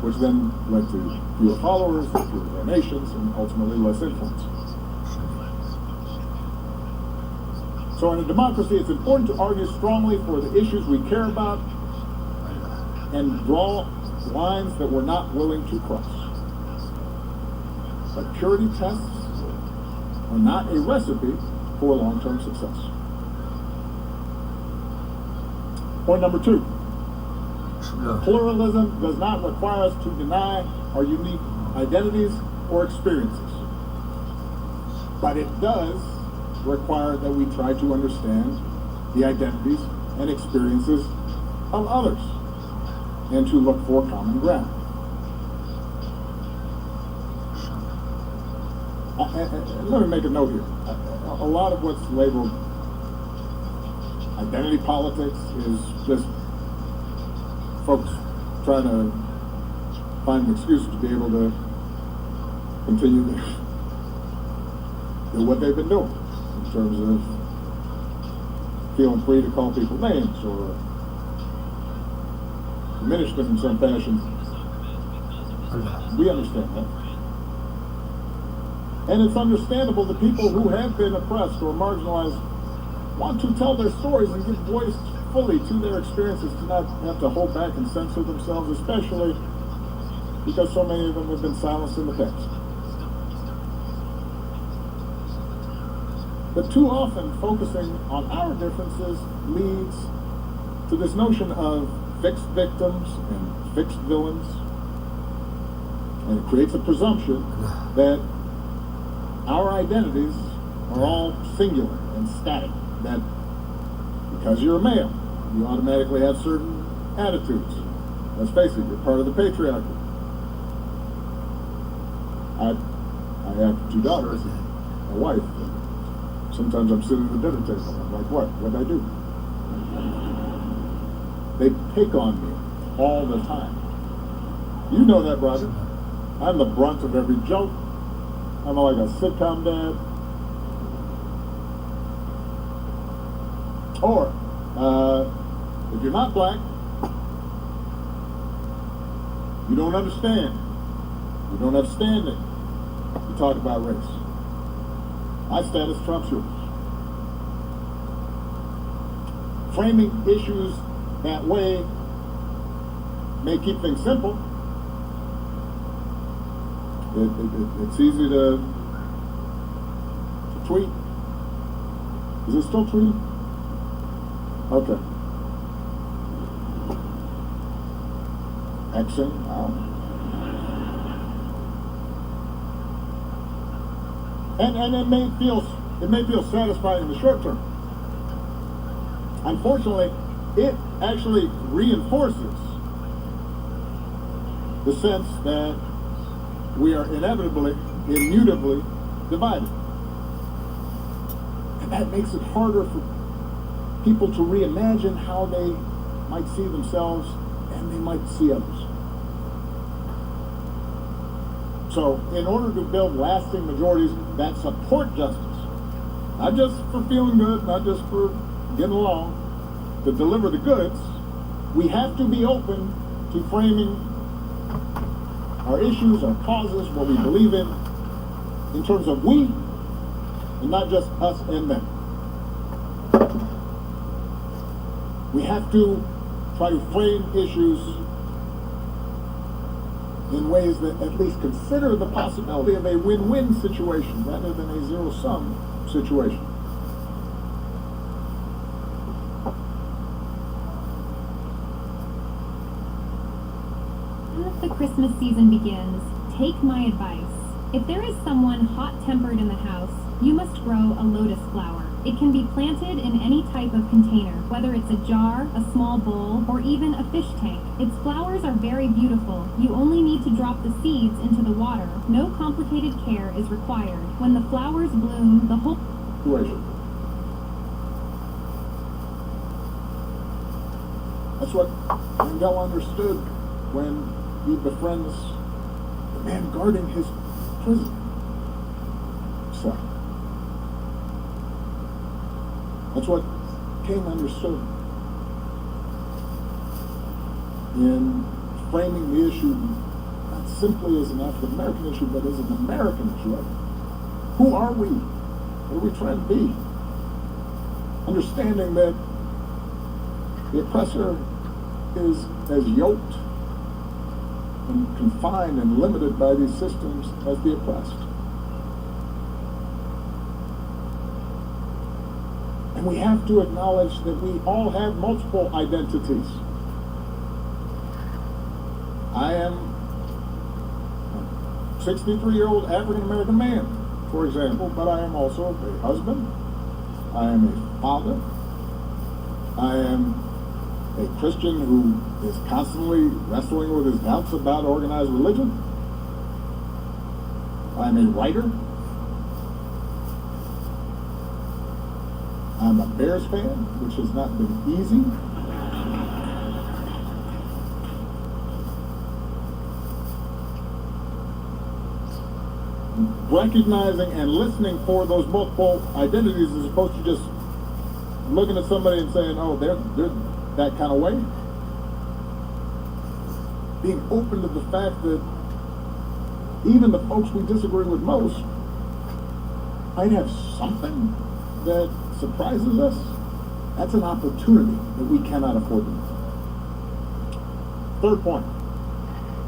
which then led to fewer followers, fewer donations, and ultimately less influence. So in a democracy, it's important to argue strongly for the issues we care about and draw lines that we're not willing to cross. But purity tests are not a recipe for long-term success. Point number 2. Pluralism does not require us to deny our unique identities or experiences. But it does require that we try to understand the identities and experiences of others and to look for common ground. Let me make a note here. A lot of what's labeled identity politics is just folks trying to find an excuse to be able to continue to do what they've been doing in terms of feeling free to call people names or diminish them in some fashion. We understand that. And it's understandable that people who have been oppressed or marginalized want to tell their stories and give voice fully to their experiences, to not have to hold back and censor themselves, especially because so many of them have been silenced in the past. But too often, focusing on our differences leads to this notion of fixed victims and fixed villains, and it creates a presumption that our identities are all singular and static, that because you're a male, you automatically have certain attitudes. Let's face it, you're part of the patriarchy. I have 2 daughters, a wife. Sometimes I'm sitting at the dinner table and I'm like, what'd I do? They pick on me all the time. You know that, brother. I'm the brunt of every joke. I'm like a sitcom dad. Or, if you're not black, you don't understand. You don't have standing. You talk about race. My status trumps yours. Framing issues that way may keep things simple. It's easy to tweet. Is it still tweeting? Okay. Xing? And it may feel satisfying in the short term. Unfortunately, it actually reinforces the sense that we are immutably divided. And that makes it harder for people to reimagine how they might see themselves and they might see others. So, in order to build lasting majorities that support justice, not just for feeling good, not just for getting along, to deliver the goods, we have to be open to framing our issues, our causes, what we believe in terms of we, and not just us and them. We have to try to frame issues in ways that at least consider the possibility of a win-win situation rather than a zero-sum situation. As the Christmas season begins, take my advice. If there is someone hot-tempered in the house, you must grow a lotus flower. It can be planted in any type of container, whether it's a jar, a small bowl, or even a fish tank. Its flowers are very beautiful. You only need to drop the seeds into the water. No complicated care is required. When the flowers bloom, the whole Situation. That's what Mandela understood when he befriends the man guarding his prison cell. That's what King understood in framing the issue not simply as an African American issue, but as an American issue. Who are we? What are we trying to be? Understanding that the oppressor is as yoked and confined and limited by these systems as the oppressed. And we have to acknowledge that we all have multiple identities. I am a 63-year-old African-American man, for example, but I am also a husband, I am a father, I am a Christian who is constantly wrestling with his doubts about organized religion. I'm a writer. I'm a Bears fan, which has not been easy. Recognizing and listening for those multiple identities as opposed to just looking at somebody and saying, oh, they're that kind of way. Being open to the fact that even the folks we disagree with most might have something that surprises us. That's an opportunity that we cannot afford to miss. Third point,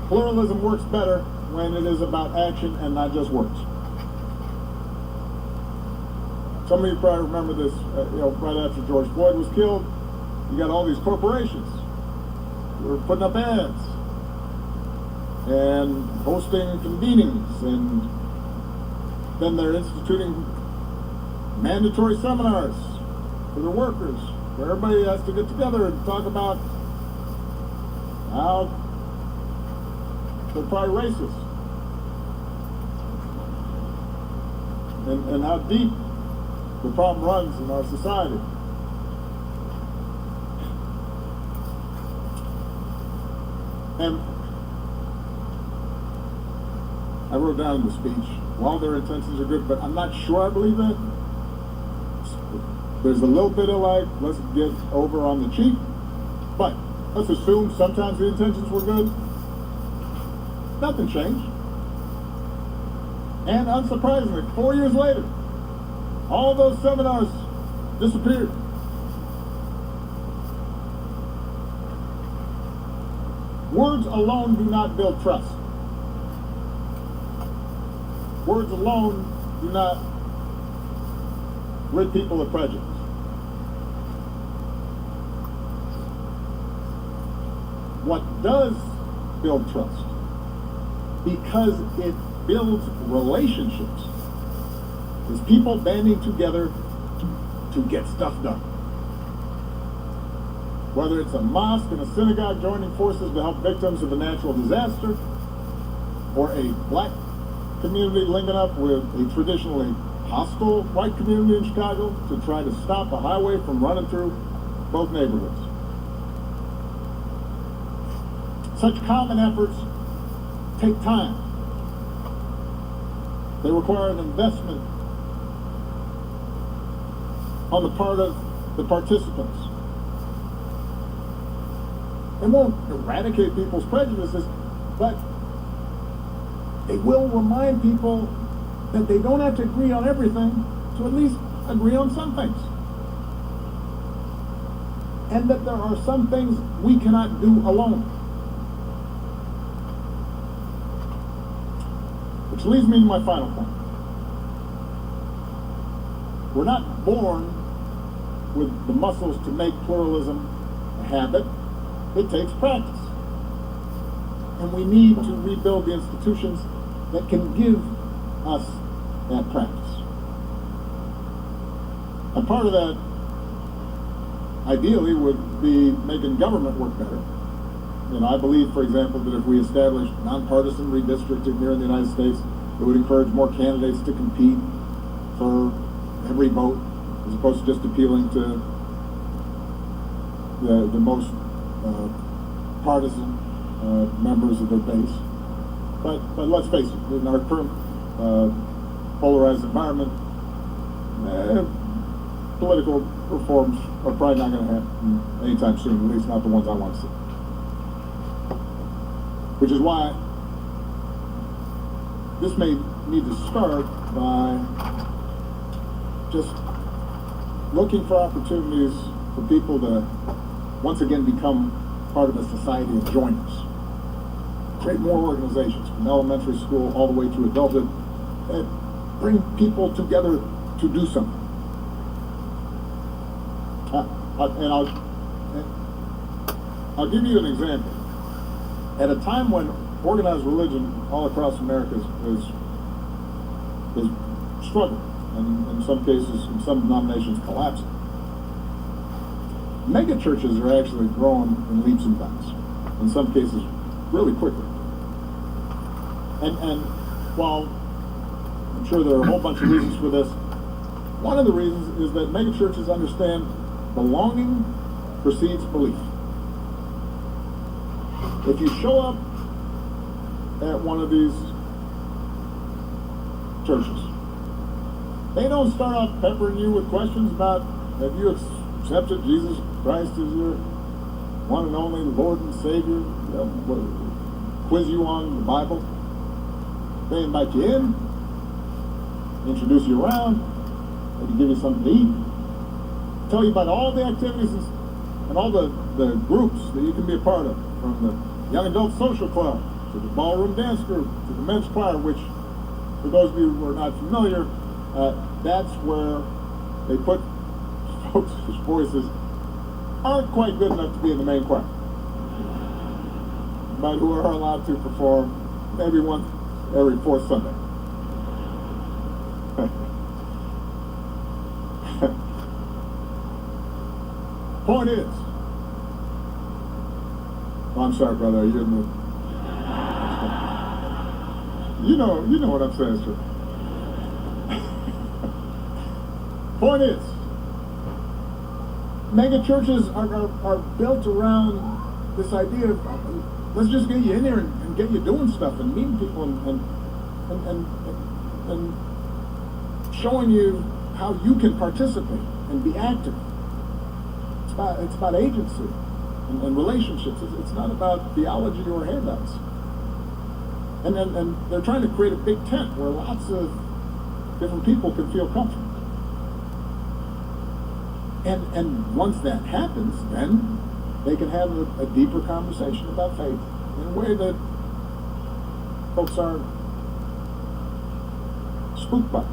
pluralism works better when it is about action and not just words. Some of you probably remember this, right after George Floyd was killed, you got all these corporations who were putting up ads and hosting convenings, and then they're instituting mandatory seminars for their workers where everybody has to get together and talk about how they're probably racist and how deep the problem runs in our society. And I wrote down in the speech, while their intentions are good, but I'm not sure I believe that. There's a little bit of like, let's get over on the cheap, but let's assume sometimes the intentions were good. Nothing changed. And unsurprisingly, 4 years later, all of those seminars disappeared. Words alone do not build trust. Words alone do not rid people of prejudice. What does build trust? Because it builds relationships. Is people banding together to get stuff done. Whether it's a mosque and a synagogue joining forces to help victims of a natural disaster, or a black community linking up with a traditionally hostile white community in Chicago to try to stop a highway from running through both neighborhoods. Such common efforts take time. They require an investment on the part of the participants. It won't eradicate people's prejudices, but it will remind people that they don't have to agree on everything to at least agree on some things. And that there are some things we cannot do alone. Which leads me to my final point. We're not born with the muscles to make pluralism a habit. It takes practice. And we need to rebuild the institutions that can give us that practice. And part of that, ideally, would be making government work better. You know, I believe, for example, that if we established nonpartisan redistricting here in the United States, it would encourage more candidates to compete for every vote, as opposed to just appealing to the most partisan members of their base. But let's face it, in our current polarized environment, political reforms are probably not going to happen anytime soon, at least not the ones I want to see. Which is why this may need to start by just looking for opportunities for people to once again become part of a society and join us. Create more organizations from elementary school all the way to adulthood and bring people together to do something. And I'll give you an example. At a time when organized religion all across America is struggling, and in some cases, in some denominations, collapsing, mega churches are actually growing in leaps and bounds. In some cases, really quickly. And while I'm sure there are a whole bunch of reasons for this, one of the reasons is that mega churches understand belonging precedes belief. If you show up at one of these churches, they don't start off peppering you with questions about, have you accepted Jesus Christ as your one and only Lord and Savior? Quiz you on the Bible. They invite you in, introduce you around, maybe give you something to eat, tell you about all the activities and all the groups that you can be a part of, from the Young Adult Social Club, to the Ballroom Dance Group, to the Men's Choir, which, for those of you who are not familiar, that's where they put folks whose voices aren't quite good enough to be in the main choir, but who are allowed to perform maybe once every fourth Sunday. Point is, oh, I'm sorry, brother, you're in the, you know what I'm saying, sir. Point is, mega churches are built around this idea of, let's just get you in there and get you doing stuff and meeting people and showing you how you can participate and be active. It's about agency and relationships. It's not about theology or handouts. And they're trying to create a big tent where lots of different people can feel comfortable. And once that happens, then they can have a deeper conversation about faith in a way that folks aren't spooked by.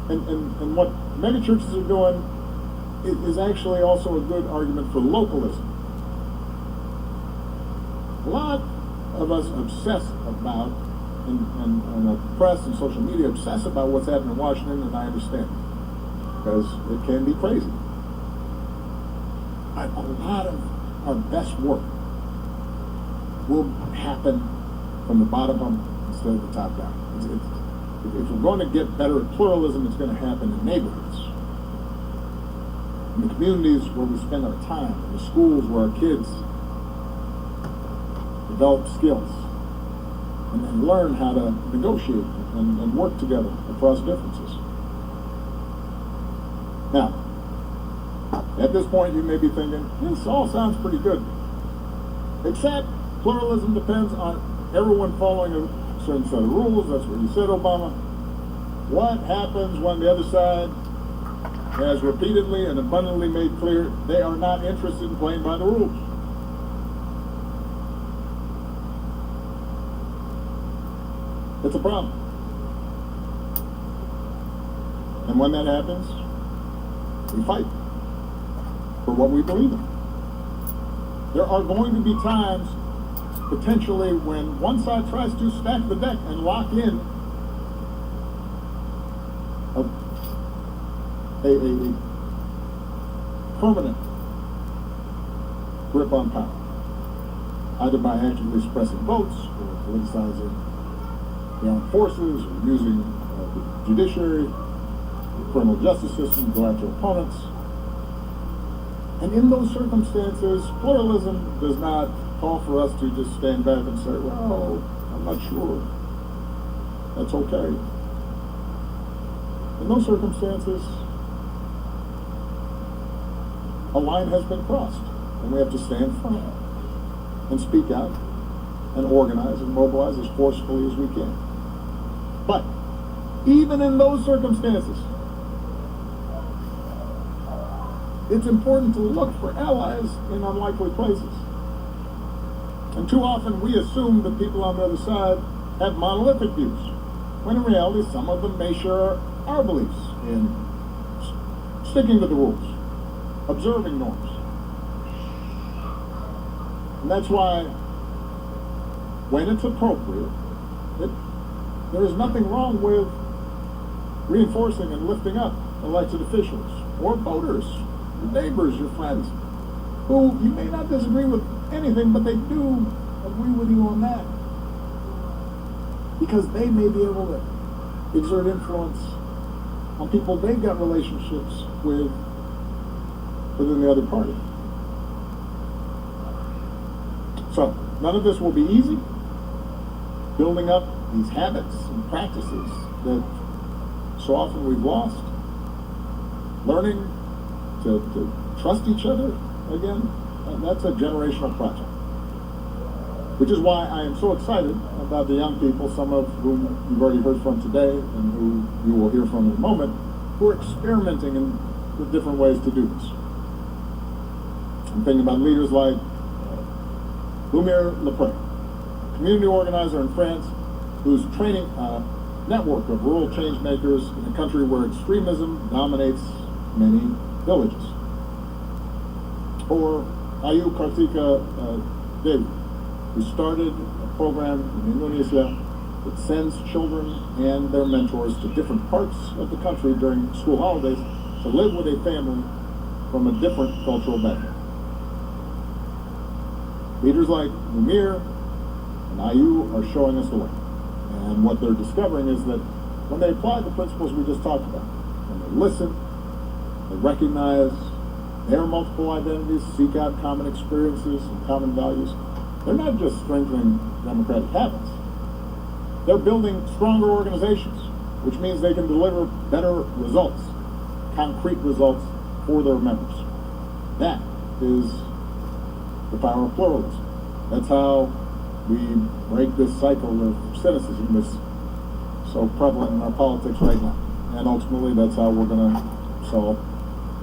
And what megachurches are doing is actually also a good argument for localism. A lot of us obsess about, and the press and social media obsess about what's happening in Washington, and I understand, because it can be crazy. But a lot of our best work will happen from the bottom up instead of the top down. If we're going to get better at pluralism, it's going to happen in neighborhoods, in the communities where we spend our time, in the schools where our kids develop skills and learn how to negotiate and work together across differences. Now, at this point you may be thinking, this all sounds pretty good, except pluralism depends on everyone following a certain set of rules. That's what you said, Obama. What happens when the other side has repeatedly and abundantly made clear they are not interested in playing by the rules? It's a problem. And when that happens, we fight for what we believe in. There are going to be times, potentially, when one side tries to stack the deck and lock in a permanent grip on power, either by actively suppressing votes or politicizing the armed forces or using the judiciary, the criminal justice system to go after opponents. And in those circumstances, pluralism does not call for us to just stand back and say, well, I'm not sure. That's okay. In those circumstances, a line has been crossed, and we have to stand firm and speak out and organize and mobilize as forcefully as we can. But even in those circumstances, it's important to look for allies in unlikely places. And too often we assume that people on the other side have monolithic views, when in reality some of them may share our beliefs in sticking to the rules, observing norms. And that's why, when it's appropriate, there is nothing wrong with reinforcing and lifting up elected officials or voters, your neighbors, your friends, who you may not disagree with anything, but they do agree with you on that. Because they may be able to exert influence on people they've got relationships with within the other party. So, none of this will be easy. Building up these habits and practices that so often we've lost. Learning to trust each other again, that's a generational project. Which is why I am so excited about the young people, some of whom you've already heard from today and who you will hear from in a moment, who are experimenting with different ways to do this. I'm thinking about leaders like Lumiere Lepre, community organizer in France, who's training a network of rural change makers in a country where extremism dominates many villages. Or Ayu Kartika Devi, who started a program in Indonesia that sends children and their mentors to different parts of the country during school holidays to live with a family from a different cultural background. Leaders like Lumiere and Ayu are showing us the way. And what they're discovering is that when they apply the principles we just talked about, when they listen, they recognize their multiple identities, seek out common experiences and common values, they're not just strengthening democratic habits. They're building stronger organizations, which means they can deliver better results, concrete results for their members. That is the power of pluralism. That's how we break this cycle of cynicism that's so prevalent in our politics right now. And ultimately, that's how we're going to solve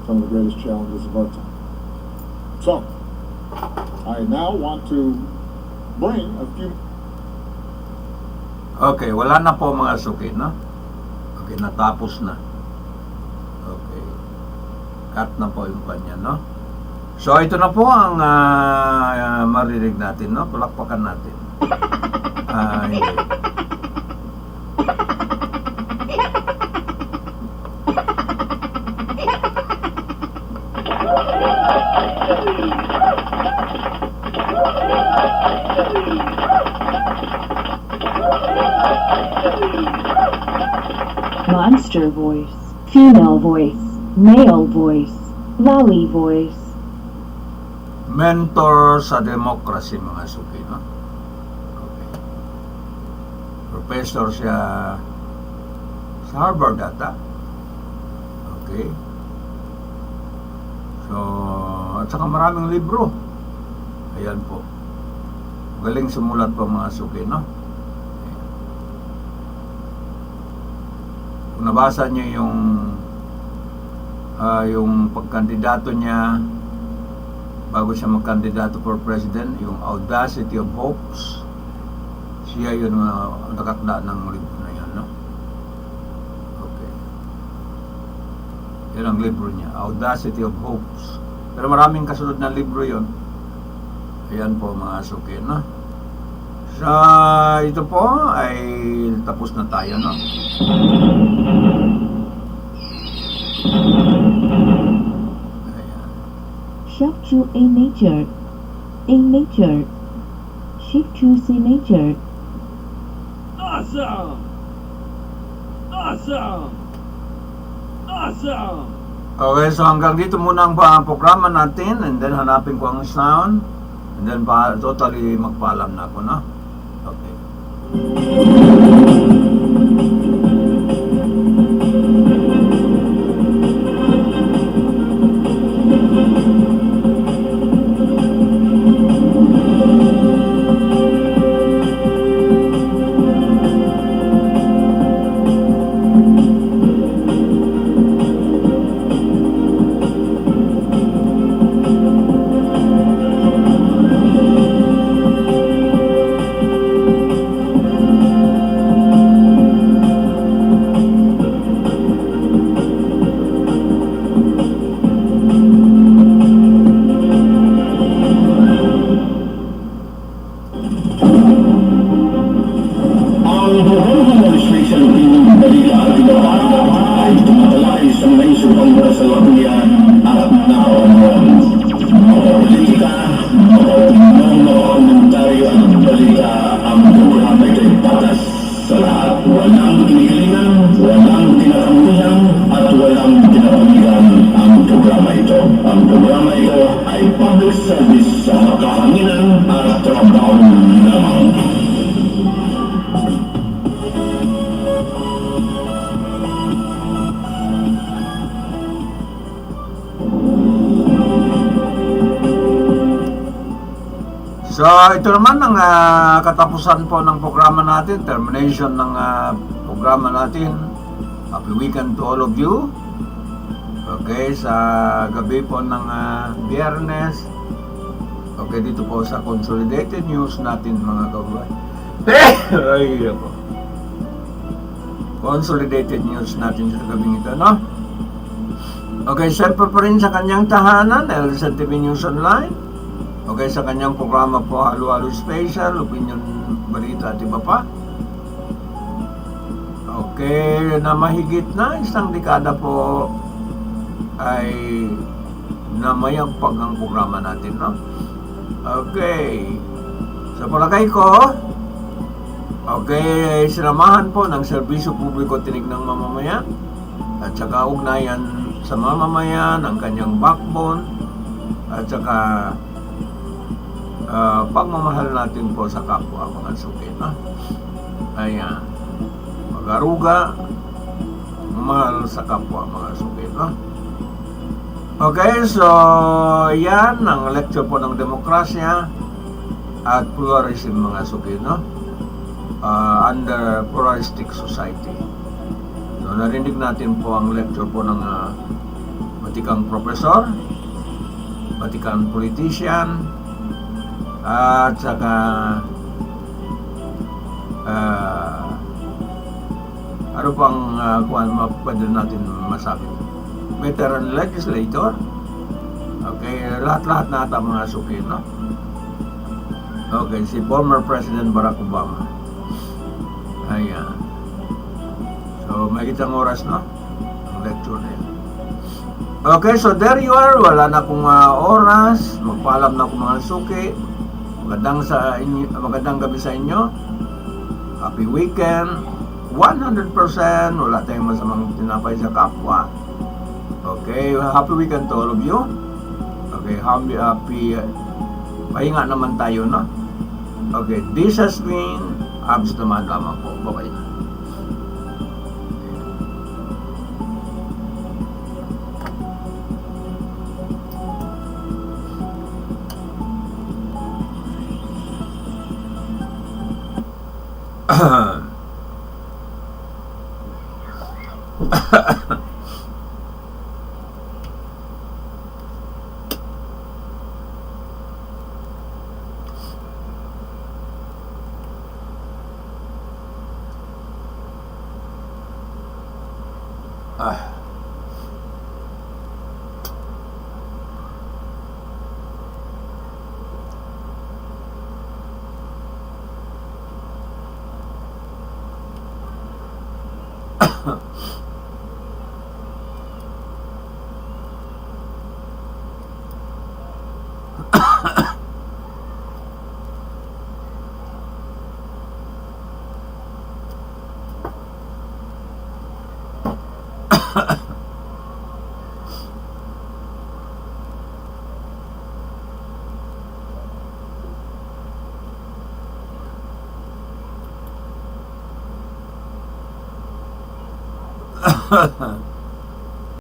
some of the greatest challenges of our time. So, I now want to bring a few... Okay, wala na po mga suki, no? Okay, natapos na. Okay. Cut na po yung kanya, no? So, ito na po ang marinig natin, no? Palakpakan natin. Hindi. Monster voice, female voice, male voice, valley voice. Mentor sa democracy, mga suki, no? Okay. Professor siya sa Harvard ata. Okay. So, at saka maraming libro. Ayan po. Galing sumulat po, mga suki, no? Kung nabasa niyo yung pagkandidato niya bago siya magkandidato for president, yung Audacity of Hopes, siya yun nakakda ng libro na yan, no? Okay. Yan ang libro niya, Audacity of Hopes. Pero maraming kasunod na libro yun. Ayan po, mga suki, no? So, ito po ay tapos na tayo, no? Shift to A major. A major. Shift to C major. Awesome! Awesome! Awesome! Okay, so hanggang dito muna ang programa natin, and then hanapin ko ang sound, and then totally magpaalam na ako, no? Okay. Ang Bureau Administration ng balita at ibabaga ay tumatalakay sa may subang sa Latvia at nakaumon. Mga politika, mga opinyon, mga komentaryo at balita, ang programa ito'y patas sa lahat. Walang kinikilingan, walang tinatanggihan, at walang tinapanigan ang programa ito. Ang programa ito ay public service sa kahanginan at trabaho lamang. So, ito naman ang katapusan po ng programa natin, termination ng programa natin. Happy weekend to all of you. Okay, sa gabi po ng Biyernes. Okay, dito po sa Consolidated News natin, mga kababayan. Ay, po. Consolidated News natin sa gabing ito, no? Okay, siyempre pa rin sa kanyang tahanan, ADLSN TV News Online. Okay, sa kanyang programa po, Halo-Halo Special, Opinion, Balita at iba pa. Okay, na mahigit na isang dekada po ay namayagpag ang programa natin, no? Okay. Sa palagay ko, okay, sinamahan po ng serbisyo publiko tinig ng mamamayan at saka ugnayan sa mamamayan, ang kanyang backbone at saka pagmamahal natin po sa kapwa mga suki, no? Ayan, mag-aruga, mahal sa kapwa mga suki, no? Okay, so yan ang lecture po ng demokrasya at pluralism mga suki, no? Under pluralistic society. So narinig natin po ang lecture po ng batikang professor, batikang politician, at saka ano pang pwede natin masabi, veteran legislator. Okay, lahat-lahat na ata mga suki, no? Okay, si former President Barack Obama. Ayan. So may kitang oras, no? Ang lecture na yun. Okay, so there you are. Wala na akong oras. Magpaalam na akong mga suki. Magandang gabi sa inyo. Happy weekend. 100%. Wala tayong masamang tinapay sa kapwa. Okay, happy weekend to all of you. Okay, happy pahinga naman tayo, no? Okay, this has been Abs naman lamang po. Bye-bye.